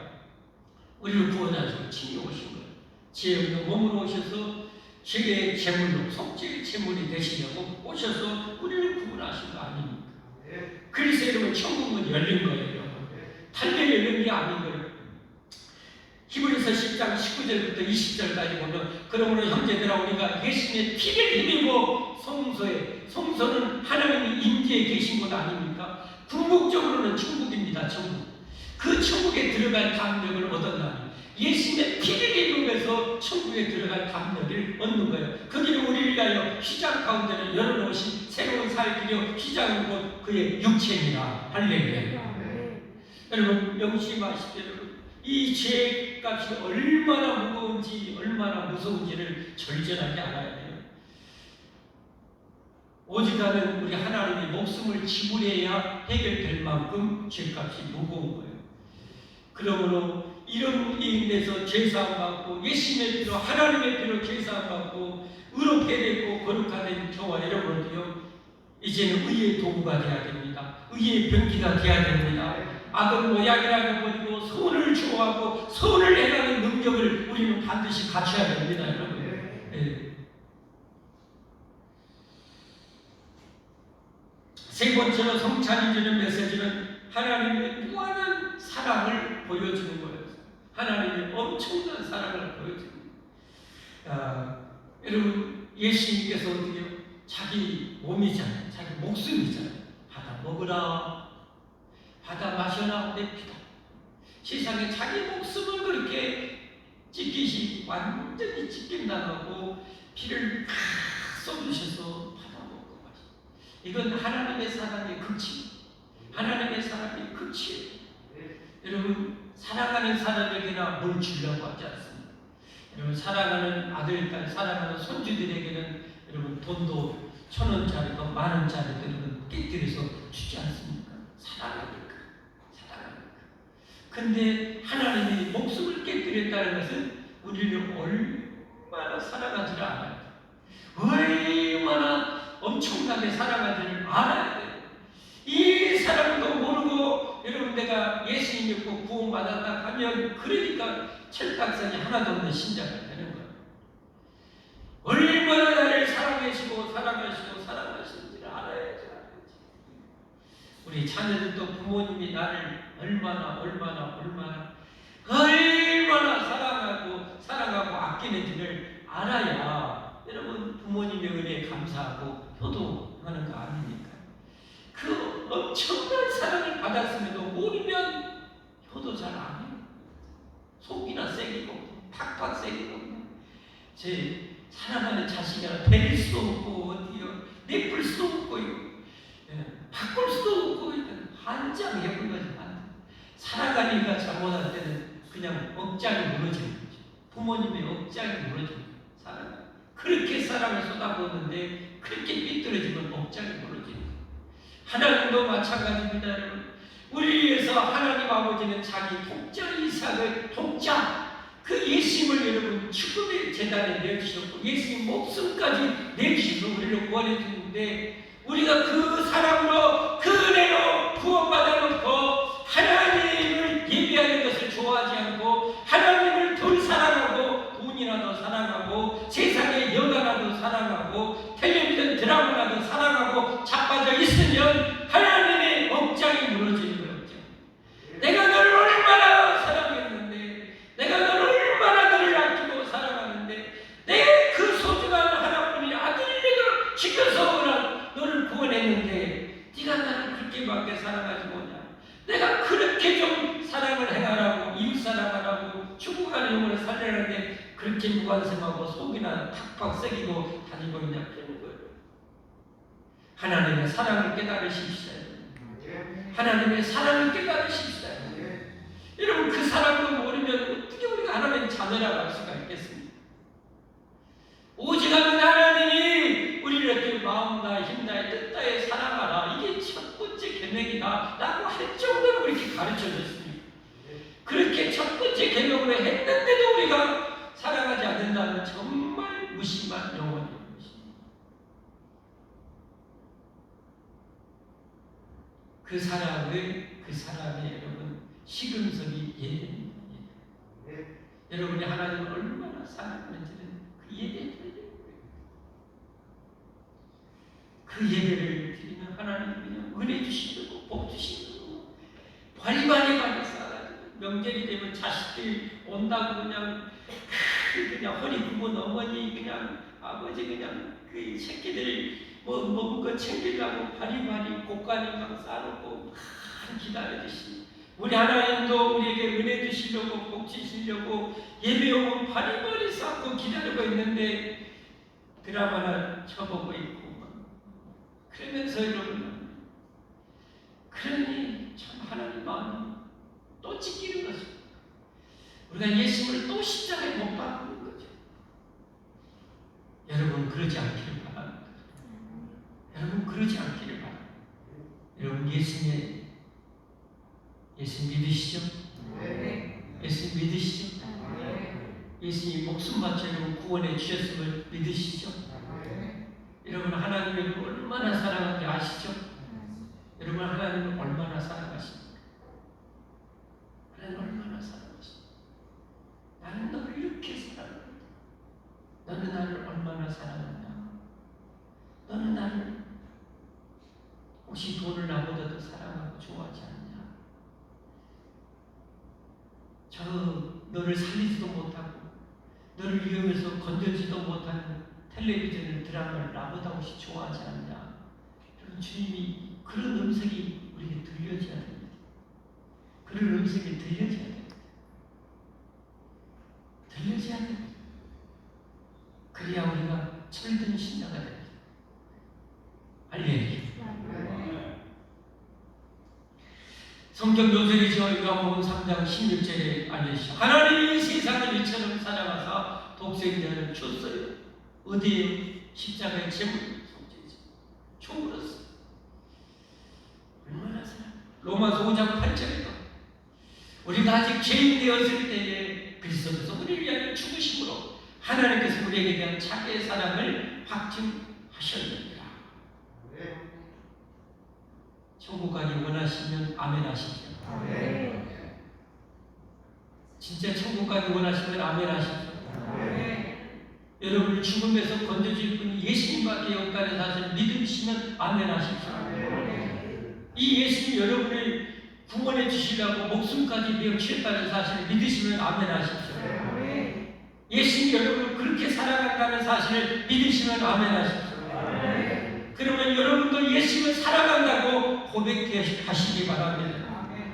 우리를 구원하시고 친히 오신 거예요. 죄 없는 몸으로 오셔서 죄의 제물로 속죄의 제물이 되시려고 오셔서 우리를 구원하신 거 아닙니까? 그래서 여러분 천국은 열린 거예요. 달려 열린 게 아닌 거예요. 히브리서 10장 19절부터 20절까지 보면 그러므로 형제들아 우리가 예수님의 피를 힘입어 성소는 하나님이 임재에 계신 것 아닙니까? 궁극적으로는 천국입니다. 천국. 그 천국에 들어갈 담력을 얻었나니 예수님의 피를 입으면서 천국에 들어갈 담력을 얻는 거예요. 거기는 우리를 위하여 휘장 가운데를 열어놓으신 새로운 살기며 휘장은 곧 그의 육체입니다. 할렐루야. 여러분 명심하십시오. 여러분 이 죄값이 얼마나 무거운지 얼마나 무서운지를 절절하게 알아야 돼요. 오직하는 우리 하나님이 목숨을 지불해야 해결될 만큼 죄값이 무거운 거예요. 그러므로 이런 인에서 죄사함 받고 예수님의 피로 하나님의 피로 죄사함 받고 의롭게 되고 거룩하된 저와 여러분도요 이제는 의의 도구가 되어야 됩니다. 의의 병기가 되어야 됩니다. 악을 모양이라고 버리고 선을 좋아하고 선을 행하는 능력을 우리는 반드시 갖춰야 됩니다. 여러분. 세 번째 번째로 성찬이 주는 메시지는 하나님의 무한한 사랑을 보여주는 거예요. 하나님의 엄청난 사랑을 보여주는 거예요. 여러분, 예수님께서 어떻게 자기 몸이잖아요. 자기 목숨이잖아요. 받아 먹으라, 받아 마셔라, 내 피다. 세상에 자기 목숨을 그렇게 찢기시 완전히 찢긴당하고 피를 다 쏟으셔서 받아 먹고 마시. 이건 하나님의 사랑의 극치. 하나님의 사랑의 극치. 여러분, 사랑하는 사람에게나 뭘 주려고 하지 않습니다. 여러분, 사랑하는 아들, 딸, 사랑하는 손주들에게는 여러분 돈도 1,000원짜리도 10,000원짜리도 여러분 깨뜨려서 주지 않습니까? 사랑하니까. 근데 하나님이 목숨을 깨뜨렸다는 것은 우리를 얼마나 사랑하지를 않아요. 얼마나 엄청나게 사랑하지를 알아야 돼요. 이 사랑도 모르고 여러분 내가 예수님 믿고 구원받았다 하면 그러니까 철딱선이 하나도 없는 신자가 되는 거예요. 얼마나 나를 사랑하시고 사랑하시는지를 알아야지. 우리 자녀들도 부모님이 나를 얼마나 사랑하고 아끼는지를 알아야 여러분 부모님의 은혜에 감사하고 효도하는 거 아닙니까? 그 엄청난 사랑을 받았음에도 모르면 효도 잘 안 해요. 속이나 세기고 팍팍 세기고 제 사랑하는 자식이라 데릴 수 없고 어디요 내뿔 수 없고 바꿀 수도 없고 한장 해본 거지. 살아가니까 잘못할 때는 그냥 억장이 무너지는 거죠. 부모님의 억장이 무너지는 거예요. 그렇게 사랑을 쏟아부었는데 그렇게 삐뚤어지면 억장이 무너지는 거예요. 하나님도 마찬가지입니다. 여러분, 우리 위해서 하나님 아버지는 자기 독자 이삭을 독자 그 예수님을 여러분 축복의 제단에 내주셨고 예수님 목숨까지 내주셔서 우리를 구원해 주는데 우리가 그 사랑으로 그 은혜로 구원받아놓고 하나님을 예배하는 것을 좋아하지 않고 하나님을 덜 사랑하고 돈이나 더 사랑하고 세상의 여가나 더 사랑하고 텔레비전 드라마나 더 사랑하고 자빠져 있으면 하나님의 억장이 무너지는 거예요. 내가 너를 얼마나 사랑했는데 내가 너를 얼마나 너를 아끼고 사랑하는데 내 그 소중한 하나님의 아들을 내가 죽여서 너를 구원했는데 네가 나를 그렇게밖에 사랑하지 못하냐. 내가 그렇게 좀 사랑을 행하라고 이웃 사랑하라고 죽어가는 영혼을 살리는데 그렇게 무관심하고 속이나 팍팍 새기고 다니고 있냐 그러는 거예요. 하나님의 사랑을 깨달으십시오. 하나님의 사랑을 깨달으십시오. 여러분 그 사랑도 모르면 어떻게 우리가 하나님의 자녀라고 할 수가 있겠습니까? 오직하면 하나님이 우리를 이렇게 마음다 힘다에 뜻다에 사랑하라 이게 첫 번째 계명이다 라고 할 정도로 이렇게 가르쳐줬습니다. 그렇게 첫 번째 계명으로 했는데도 우리가 사랑하지 않는다면 정말 무심한 영혼인 것입니다. 그 사람의 여러분 시금석이 예배입니다. 여러분이 하나님을 얼마나 사랑하는지는 그 예배를 드려요. 그 예배를 드리면 하나님 그냥 은혜 주시고 복 주시고 바리바리 쌓아가지고 명절이 되면 자식들이 온다고 그냥 허리 굽은 어머니 그냥 아버지 그냥 그 새끼들 뭐 먹은 거 챙기려고 바리바리 곡간이 막 싸놓고 막 기다려주시. 우리 하나님도 우리에게 은혜 주시려고 복 주시려고 예배 오면 바리바리 쌓고 기다리고 있는데 드라마나 쳐보고 있고 그러면서 여러분 그러니 참 하나님 마음이 또 찢기는 거죠. 우리가 예수님을 또 십자가에 못 박는 거죠. 여러분 그러지 않기를 바랍니다. 여러분 그러지 않기를 바랍니다. 여러분 예수님 믿으시죠? 네. 예수님 믿으시죠? 네. 예수님 목숨 바쳐 구원해 주셨음을 믿으시죠? 네. 여러분 하나님을 얼마나 사랑하는지 아시죠? 여러분 하나님을 얼마나 사랑하십니까? 하나님 얼마나 사랑하십니까? 나는 너를 이렇게 사랑한다. 너는 나를 얼마나 사랑한다. 너는 나를 혹시 돈을 저 너를 살리지도 못하고 너를 위험해서 건들지도 못하는 텔레비전을 드라마를 나보다 혹시 좋아하지 않냐. 그런 주님이 그런 음성이 우리에게 들려져야 됩니다. 그런 음성이 들려져야 됩니다. 들려져야 됩니다. 그래야 우리가 철든 신자가 됩니다. 할렐루야. 성경 요절이죠. 요한복음 3장 16절에 알려주시죠. 하나님이 세상을 이처럼 사랑하사 독생자를 줬어요. 어디에? 십자가의 제물 속죄죠. 총으로서 얼마나 사랑. 로마서 5장 8절에도 우리가 아직 죄인 되었을 때에 그리스도께서 우리를 위하여 죽으심으로 하나님께서 우리에게 대한 자기의 사랑을 확증하셨느니라. 천국 가기 원하시면 아멘 하십시오. 아멘. 진짜 천국 가기 원하시면 아멘 하십시오. 아멘. 여러분을 죽음에서 건져줄 분이 예수님밖에 없다는 사실을 믿으시면 아멘 하십시오. 아멘. 이 예수님 여러분을 구원해 주시려고 목숨까지 내어주셨다는 사실을 믿으시면 아멘 하십시오. 아멘. 예수님 여러분을 그렇게 사랑한다는 사실을 믿으시면 아멘 하십시오. 아멘. 그러면 여러분도 예수님을 사랑한다고 고백하시기 바랍니다. 아멘.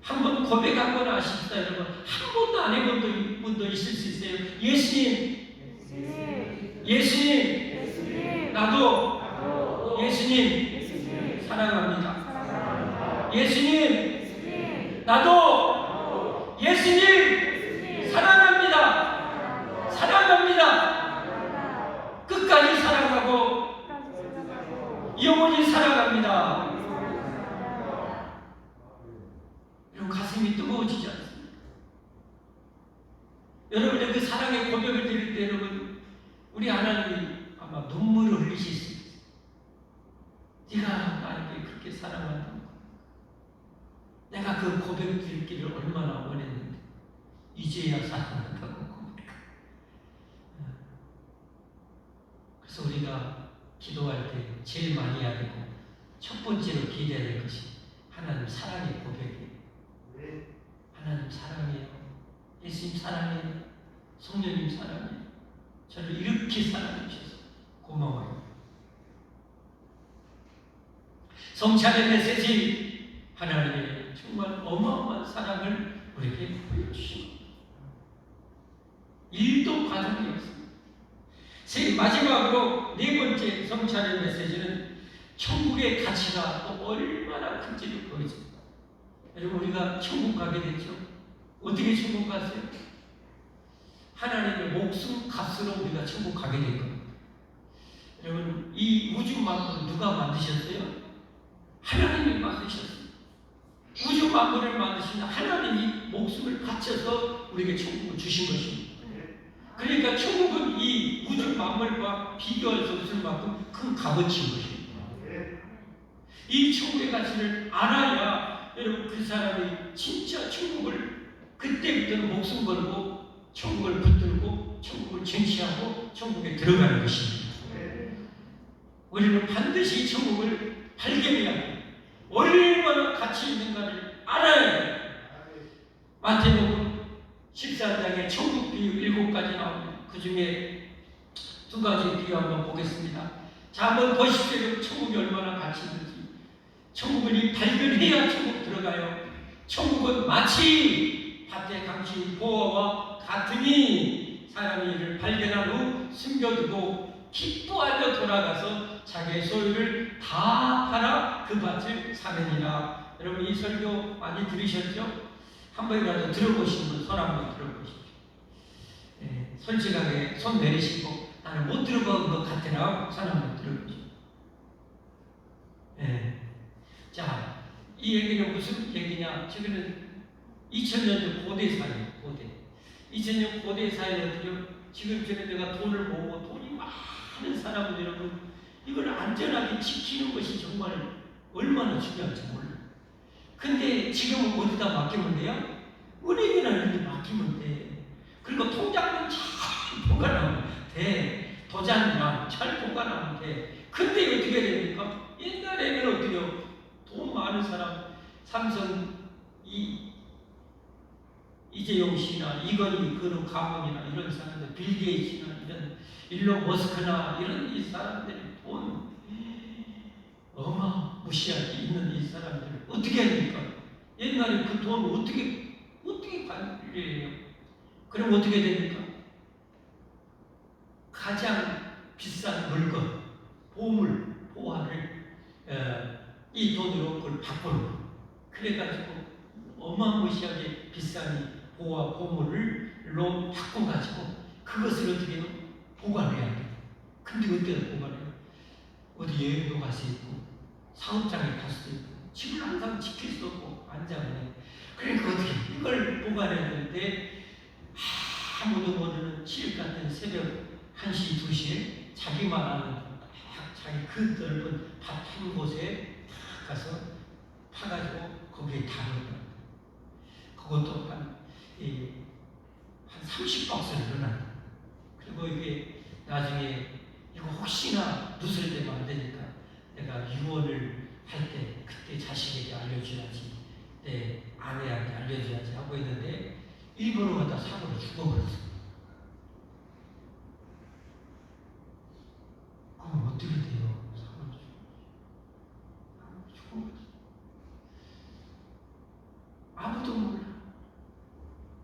한번 고백 한번 하십시다 여러분. 한 번도 안 해본 분도 있을 수 있어요. 예수님, 예수님. 예수님, 예수님. 나도 예수님 예수님. 사랑합니다. 사랑합니다. 예수님, 예수님. 나도 예수님 예수님. 사랑합니다. 사랑합니다. 사랑합니다. 끝까지 사랑하고 영원히 사랑합니다. 여러분 가슴이 뜨거워지지 않습니까? 여러분의 그 사랑의 고백을 드릴 때 여러분 우리 하나님이 아마 눈물을 흘리실 수 있어요. 네가 나에게 그렇게 사랑한다고 내가 그 고백 드리기를 얼마나 원했는데 이제야 사랑한다고 고백해. 그래서 우리가 기도할 때 제일 많이 해야 되고 첫 번째로 기대해야 될 것이 하나님 사랑의 고백이에요. 하나님 사랑해요. 예수님 사랑해요. 성령님 사랑해요. 저를 이렇게 사랑해 주셔서 고마워요. 성찬의 메시지 하나님의 정말 어마어마한 사랑을 우리에게 보여주시고 일도 과정이 없습니다. 마지막으로 네 번째 성찬의 메시지는 천국의 가치가 또 얼마나 큰지를 보여줍니다. 여러분 우리가 천국 가게 됐죠? 어떻게 천국 갔어요? 하나님의 목숨 값으로 우리가 천국 가게 된 겁니다. 여러분 이 우주 만물을 누가 만드셨어요? 하나님이 만드셨어요. 우주 만물을 만드신 하나님이 목숨을 바쳐서 우리에게 천국을 주신 것입니다. 그러니까 천국은 이 우주 만물과 비교할 수 없을 만큼 큰 값어치인 것입니다. 이 천국의 가치를 알아야 여러분 그 사람이 진짜 천국을 그때부터는 목숨 걸고 천국을 붙들고 천국을 쟁취하고 천국에 들어가는 것입니다. 우리는 반드시 천국을 발견해야 합니다. 얼마나 가치 있는가를 알아야 해요. 마태복음 14장에 천국 비유 7가지 나옵니다. 그 중에 2가지 비유 한번 보겠습니다. 자, 한번 보십시오. 천국이 얼마나 가치 있는지. 천국은 이 발견해야 천국 들어가요. 천국은 마치 밭에 감춘 보화와 같으니 사람이 이를 발견한 후 숨겨두고 기뻐하며 돌아가서 자기의 소유를 다 팔아 그 밭을 사느니라. 여러분 이 설교 많이 들으셨죠? 한 번이라도 들어보신 분 손 한번 들어보십시오. 네, 솔직하게 손 내리시고 나는 못 들어본 것 같으라 손 한번 들어보십시오. 네. 자, 이 얘기는 무슨 얘기냐? 지금은 2000년 고대사예요. 고대. 2000년 고대사에는요. 지금 전에 내가 돈을 모으고 돈이 많은 사람은 여러분 이걸 안전하게 지키는 것이 정말 얼마나 중요한지 몰라요. 근데 지금은 어디다 맡기면 돼요? 은행이나 이런 데 맡기면 돼. 그리고 통장만 잘 보관하면 돼. 도장만 잘 보관하면 돼. 근데 어떻게 됩니까? 옛날에는 어떻게요? 돈 많은 사람, 삼성 이재용 씨나 이건희 그룹 가문이나 이런 사람들, 빌 게이츠나 이런 일론 머스크나 이런 이 사람들이 돈 어마무시하게 있는 이 사람들 어떻게 합니까? 옛날에 그 돈 어떻게 관리해요? 그럼 어떻게 됩니까? 가장 비싼 물건, 보물, 보화를 이 돈으로 그걸 바꾸는 거예요. 그래가지고 어마무시하게 비싼 이 보화, 보물로 바꿔가지고 그것을 어떻게 해요? 보관해야 돼요. 근데 어떻게 보관해요? 어디 여행도 갈 수 있고 사업장에 갈 수도 있고 집을 항상 지킬 수 없고 안장해. 그러니까 어떻게 이걸 보관해야 되는데 아무도 모르는 칠 같은 새벽 1시, 2시에 자기만 아는 자기 그 넓은 밭 한 곳에 딱 가서 파가지고 거기에 담은 그것도 한 30박스를 넣어놔요. 그리고 이게 나중에 이거 혹시나 누설 되면 안 되니까 내가 유언을 할 때 그때 자식에게 알려줘야지, 내 아내한테 알려줘야지 하고 있는데 일부러 갖다 사고로 죽어버렸어. 그럼 어떻게 돼요? 사고로 죽어버렸어. 아무도 몰라.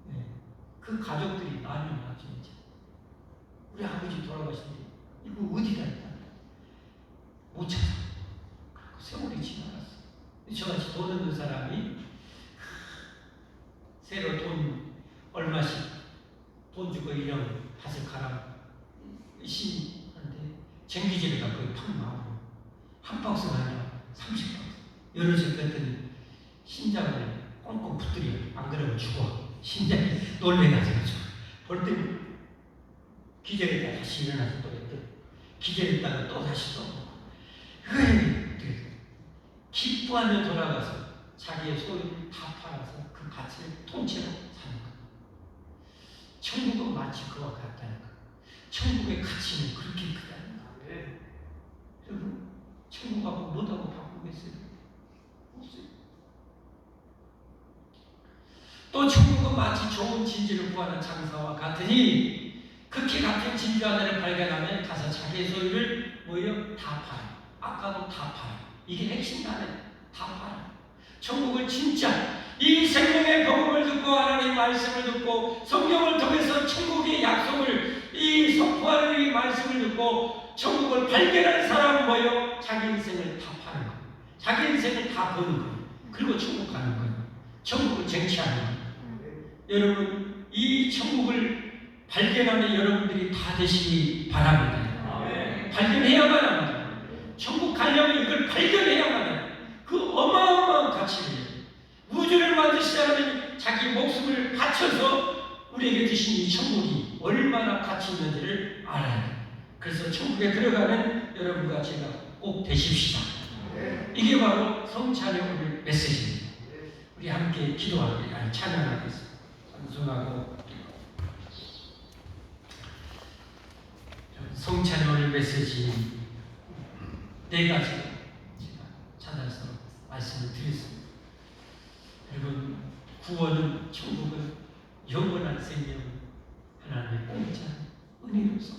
네. 그 가족들이 난리 나죠. 이제 우리 아버지 돌아가신데 이거 어디다 있다 못 찾아. 그리고 세월이 지나갔어. 저같이 돈 없는 사람이 새로 돈 얼마씩 돈 주고 이런 밭을 가라 신한테 전기제를 갖고 팍 나오고 한 박스가 아니라 30박스 열어줄 했더니 심장을 꽁꽁 붙들려. 안 그러면 죽어. 심장이 놀래가지고 죽어. 볼 때 기절했다가 다시 일어나서 또 했더니 기절했다가 또 다시 또 기뻐하며 돌아가서 자기의 소유를 다 팔아서 그 가치를 통째로 사는 거예요. 천국은 마치 그와 같다는 거예요. 천국의 가치는 그렇게 크다는 거예요. 여러분, 천국하고 뭐하고 바꾸겠어요? 없어요. 또 천국은 마치 좋은 진주를 구하는 장사와 같으니 극히 같은 진주 하나를 발견하면 가서 자기의 소유를 뭐예요? 다 팔아요. 아까도 다 팔아요. 이게 핵심 단어예요. 다 팔아요. 천국을 진짜 이 생명의 복음을 듣고 하나님의 말씀을 듣고 성경을 통해서 천국의 약속을 이 선포하는 이 말씀을 듣고 천국을 발견한 사람은 뭐예요? 자기 인생을 다 파는 거예요. 자기 인생을 다 버는 거예요. 그리고 천국 가는 거예요. 천국을 쟁취하는 거예요. 여러분, 이 천국을 발견하는 여러분들이 다 되시기 바랍니다. 발견해야만 합니다. 천국 가려면 이걸 발견해야만 해요. 그 어마어마한 가치를 우주를 만드시지 않으면 자기 목숨을 바쳐서 우리에게 주신 이 천국이 얼마나 가치 있는지를 알아야 돼요. 그래서 천국에 들어가는 여러분과 제가 꼭 되십시다. 이게 바로 성찬의 오늘 메시지입니다. 우리 함께 기도하겠습니다. 찬양하겠습니다. 찬송하고 성찬의 오늘 메시지 네 가지 제가 찾아서 말씀을 드렸습니다. 여러분, 구원은, 천국은 영원한 생명, 하나님의 공짜 은혜로서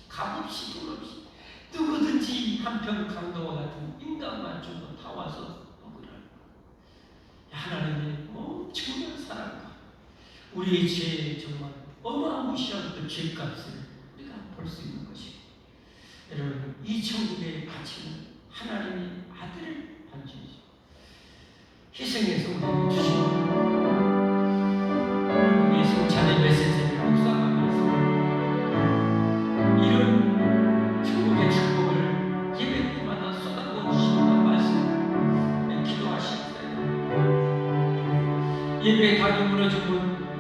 값없이 돈 없이 누구든지 한편 강도와 같은 인간만 주고 다 와서 먹으라는 하나님의 엄청난 사랑과 우리의 죄 정말 어마무시한 그 죄값을 우리가 볼 수 있는 것이고, 여러분, 이 천국의 가치는 하나님이 아들을 반주시고 희생해서 우리에게 주시고 이 성찬의 메시지를 묵상하면서 이런 천국의 축복을 예배 때마다 쏟아부어 주신다는 말씀 기도하십시오. 예배 당이 무너진 분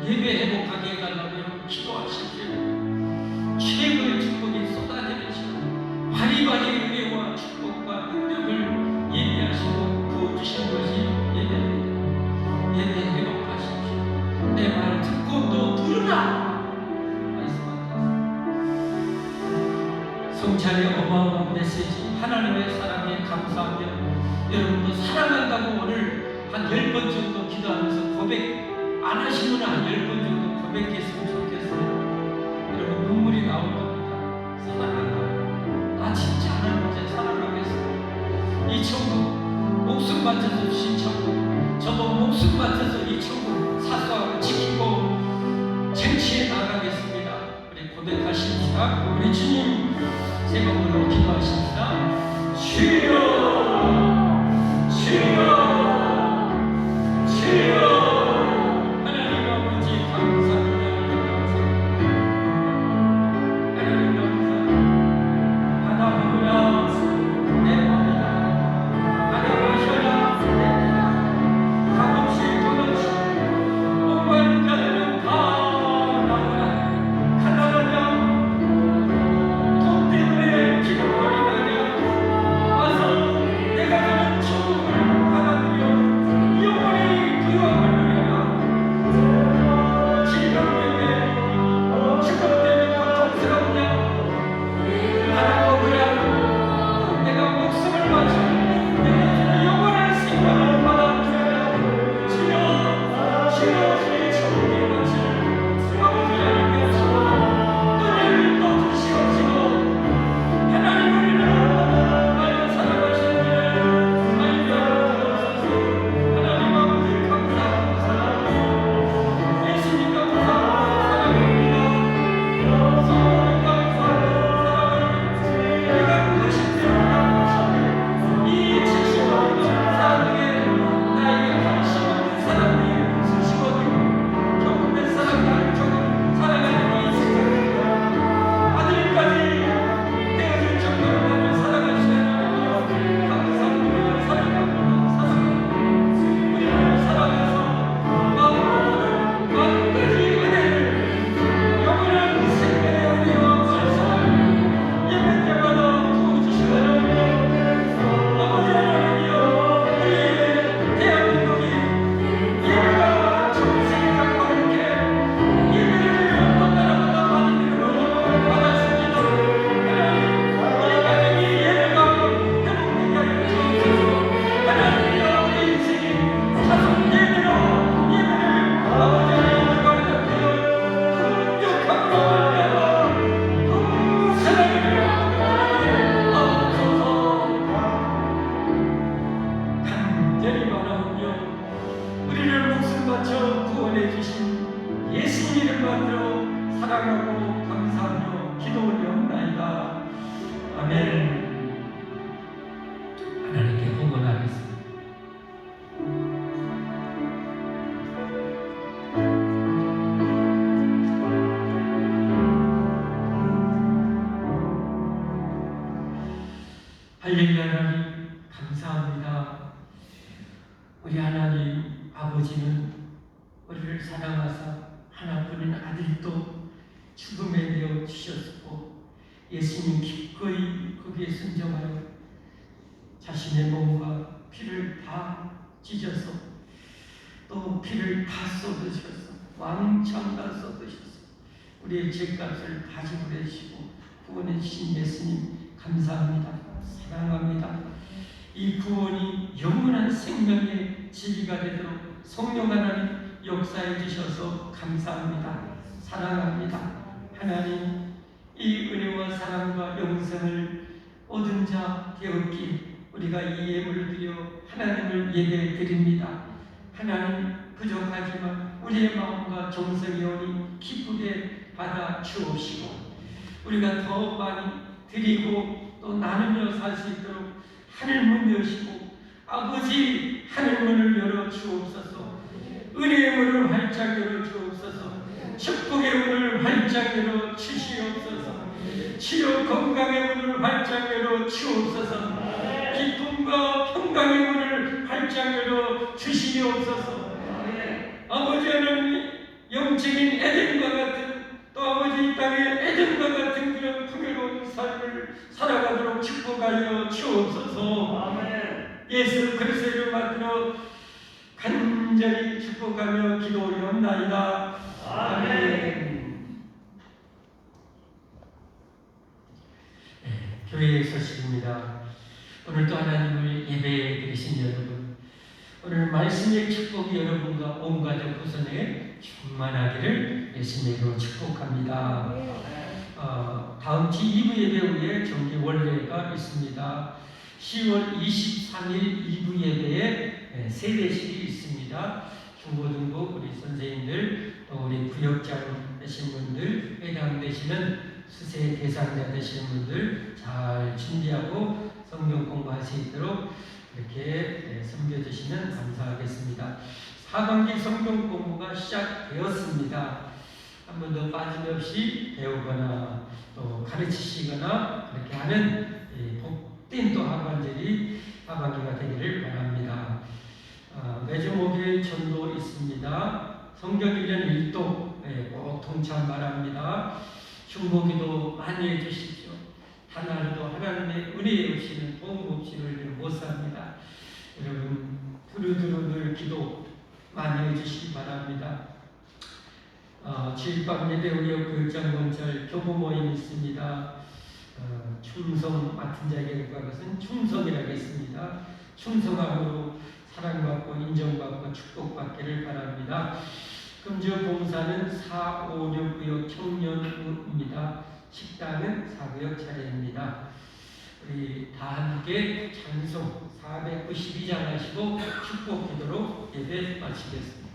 예배 회복하게 해달라고 기도하십시오. 최고의 축복이 쏟아지는 시간 바리바리 은혜와 축복과 능력을 예배하시고 부어주신 것이 예배입니다. 예배 회복하십시오. 내 말 듣고 또 들으라 말씀합니다. 성찬의 어마어마한 메시지 하나님의 사랑에 감사하며 여러분도 사랑한다고 오늘 한 10번 정도 기도하면서 고백 안 하시면 한 10번 정도 고백했으면 좋겠어요. 여러분 눈물이 나올 겁니다. 사랑한다. 나 진짜 하나님께 사랑하겠어요. 이 천국 목숨 바쳐서 주신 천국, 저도 목숨 바쳐서 이 천국 사수하고 지키고 쟁취해 나가겠습니다. 우리 고백하십시다. 우리 주님 제목으로 기도하십시다. 주여, 주여, 주여. 하나님 아버지 감사합니다. 하나님 감사합니다. 하나님이라 내 마음이라 하나님이셔라 가끔씩 또다시 목마른 자들은 다 나오라. 가난하냐 돈 때문에 기도거리다냐 와서 내가 주는 축복을 받아들여 영원히 부유함을 누려라. 질병 때문에 죽음 때문에 고통스럽냐 하나 먹으라. 내가 목숨을 바쳐 내가 영원한 생명을 받아들여라. 주여, 주여, 주의 천국의 빛을 아버지 하나님께 하시고 눈을 또 주시옵시고 하나님 우리를 나를 사랑하시는 알게 주옵소서. 하나님 아버지 감사합니다. 사랑합니다. 예수님 감사합니다. 사랑합니다. 성령 감사합니다. 사랑합니다. 내가 무엇인지 이 70년 사랑에 나에게 관심 없는 사람이 수시거든 경험된 사람과 조금 사랑하는 이 세상에 아들까지 되어줄 정도로 나를 사랑하시는 하나님 감사합니다. 사랑합니다. 사랑합니다. 우리를 사랑해서 마음으로 마음까지 은혜를 영원한 생명의 은혜와 말씀을 예배 때마다 부어주시고 아버지 하나님이여 우리 대한민국이 예배가 정세에 갖고 이렇게 예배를 어떤 나라보다 많은 이름으로 받았습니다. 하나님 우리 가정이 예배가 회복되게 하여 주옵소서. 하나님이여 우리 인생이 자손 예배로 예배를 아버지 하나님을 받아들여 풍족함으로 말미암아 그 사랑을 하옵소서. 간절히 바라오며 우리를 목숨 바쳐 구원해 주신 예수님 이름 받들어 사랑하고 감사하며 기도 올려옵나이다. 아멘. 하나님께 헌금하겠습니다. 할렐루야. 하나님 감사합니다. 우리 하나님 아버지는 우리를 사랑하사 하나뿐인 아들도 죽음에 내어 주셨고 예수님 기꺼이 거기에 순종하여 자신의 몸과 피를 다 찢어서 또 피를 다 쏟으셔서 왕창 다 쏟으셔서 우리의 죄값을 다 지불해주시고 구원해 주신 예수님 감사합니다. 사랑합니다. 이 구원이 영원한 생명의 진리가 되도록 성령 하나님 역사해 주셔서 감사합니다. 사랑합니다. 하나님 이 은혜와 사랑과 영생을 얻은 자 되었기 우리가 이 예물을 드려 하나님을 예배해 드립니다. 하나님 부족하지만 우리의 마음과 정성이 오니 기쁘게 받아 주옵시고 우리가 더 많이 드리고 또 나누며 살 수 있도록 하늘 문 여시고 아버지 하늘 문을 열어 주옵소서. 은혜의 문을 활짝 열어 주옵소서. 축복의 문을 활짝 열어 주시옵소서. 치유 건강의 문을 활짝 열어 주옵소서. 기쁨과 평강의 문을 활짝 열어 주시옵소서. 아버지 하나님 영적인 에덴과 같은 또 아버지 이 땅의 에덴과 같은 그런 풍요로운 삶을 살아가도록 축복하여 주옵소서. 예수 그리스도를 만들어 간절히 축복하며 기도 올려옵나이다. 아멘. 교회의 소식입니다. 오늘도 하나님을 예배해 드리신 여러분, 오늘 말씀의 축복이 여러분과 온 가족 구성에 충만하기를 예수님으로 축복합니다. 다음 주 2부 예배 후에 정기 원례가 있습니다. 10월 23일 2부 예배에 세대식이 있습니다. 중고등부 우리 선생님들 또 우리 구역장 되신 분들 해당되시는 수세 대상자 되시는 분들 잘 준비하고 성경 공부할 수 있도록 이렇게 섬겨주시면 감사하겠습니다. 4반기 성경 공부가 시작되었습니다. 한 번도 빠짐없이 배우거나 또 가르치시거나 그렇게 하는 복된 또 하반기가 되기를 바랍니다. 매주 목요일 전도 있습니다. 성경 1년 1독 꼭 동참 바랍니다. 중보기도 많이 해주십시오. 하나도 하나님의 은혜 없이는 도움 없이는 못 삽니다. 여러분 두루두루 늘 기도 많이 해주시기 바랍니다. 주일밤 예배 후에 교육장검찰 교부 모임 있습니다. 충성 맡은 자에게 그것은 충성이라고 했습니다. 충성함으로 사랑받고 인정받고 축복받기를 바랍니다. 금주 봉사는 4, 5, 6구역 청년부입니다. 식당은 4구역 차례입니다. 우리 다 함께 찬송 492장 하시고 축복 기도로 예배 마치겠습니다.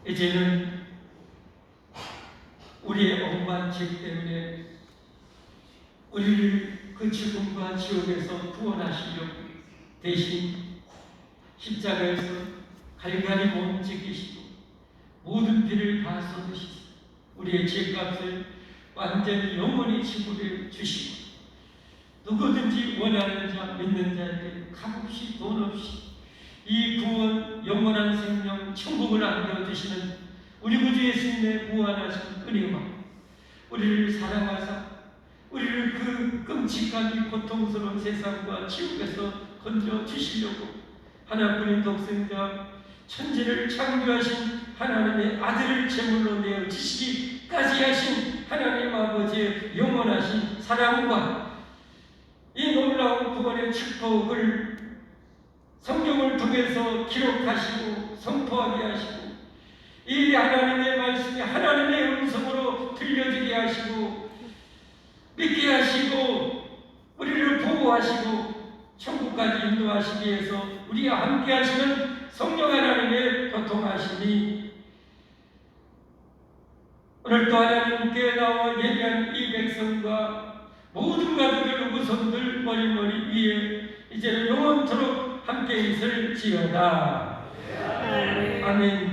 이제는 우리의 억만 죄 때문에 우리를 그 죽음과 지옥에서 구원하시려고 대신 십자가에서 갈갈이 몸짓기시고 모든 피를 다 쏟으시고 우리의 죄값을 완전히 영원히 지불해 주시고 누구든지 원하는 자 믿는 자에게 값없이 돈 없이 이 구원 영원한 생명 천국을 안겨주시는 우리 구주 예수님의 무한하신 은혜와 우리를 사랑하사 우리를 그 끔찍한 이 고통스러운 세상과 지옥에서 건져주시려고 하나뿐인 독생자 천지를 창조하신 하나님의 아들을 제물로 내어 주시기까지 하신 하나님 아버지의 영원하신 사랑과 이 놀라운 구원의 축복을 성경을 통해서 기록하시고 선포하게 하시고 이 하나님의 말씀이 하나님의 음성으로 들려지게 하시고 믿게 하시고 우리를 보호하시고 천국까지 인도하시기 위해서 우리와 함께 하시는 성령 하나님의 교통하심이 오늘도 하나님께 나와 예배한 이 백성과 모든 가족의 후손들 머리머리 위에 이제는 영원토록 함께 있을지어다. 아멘.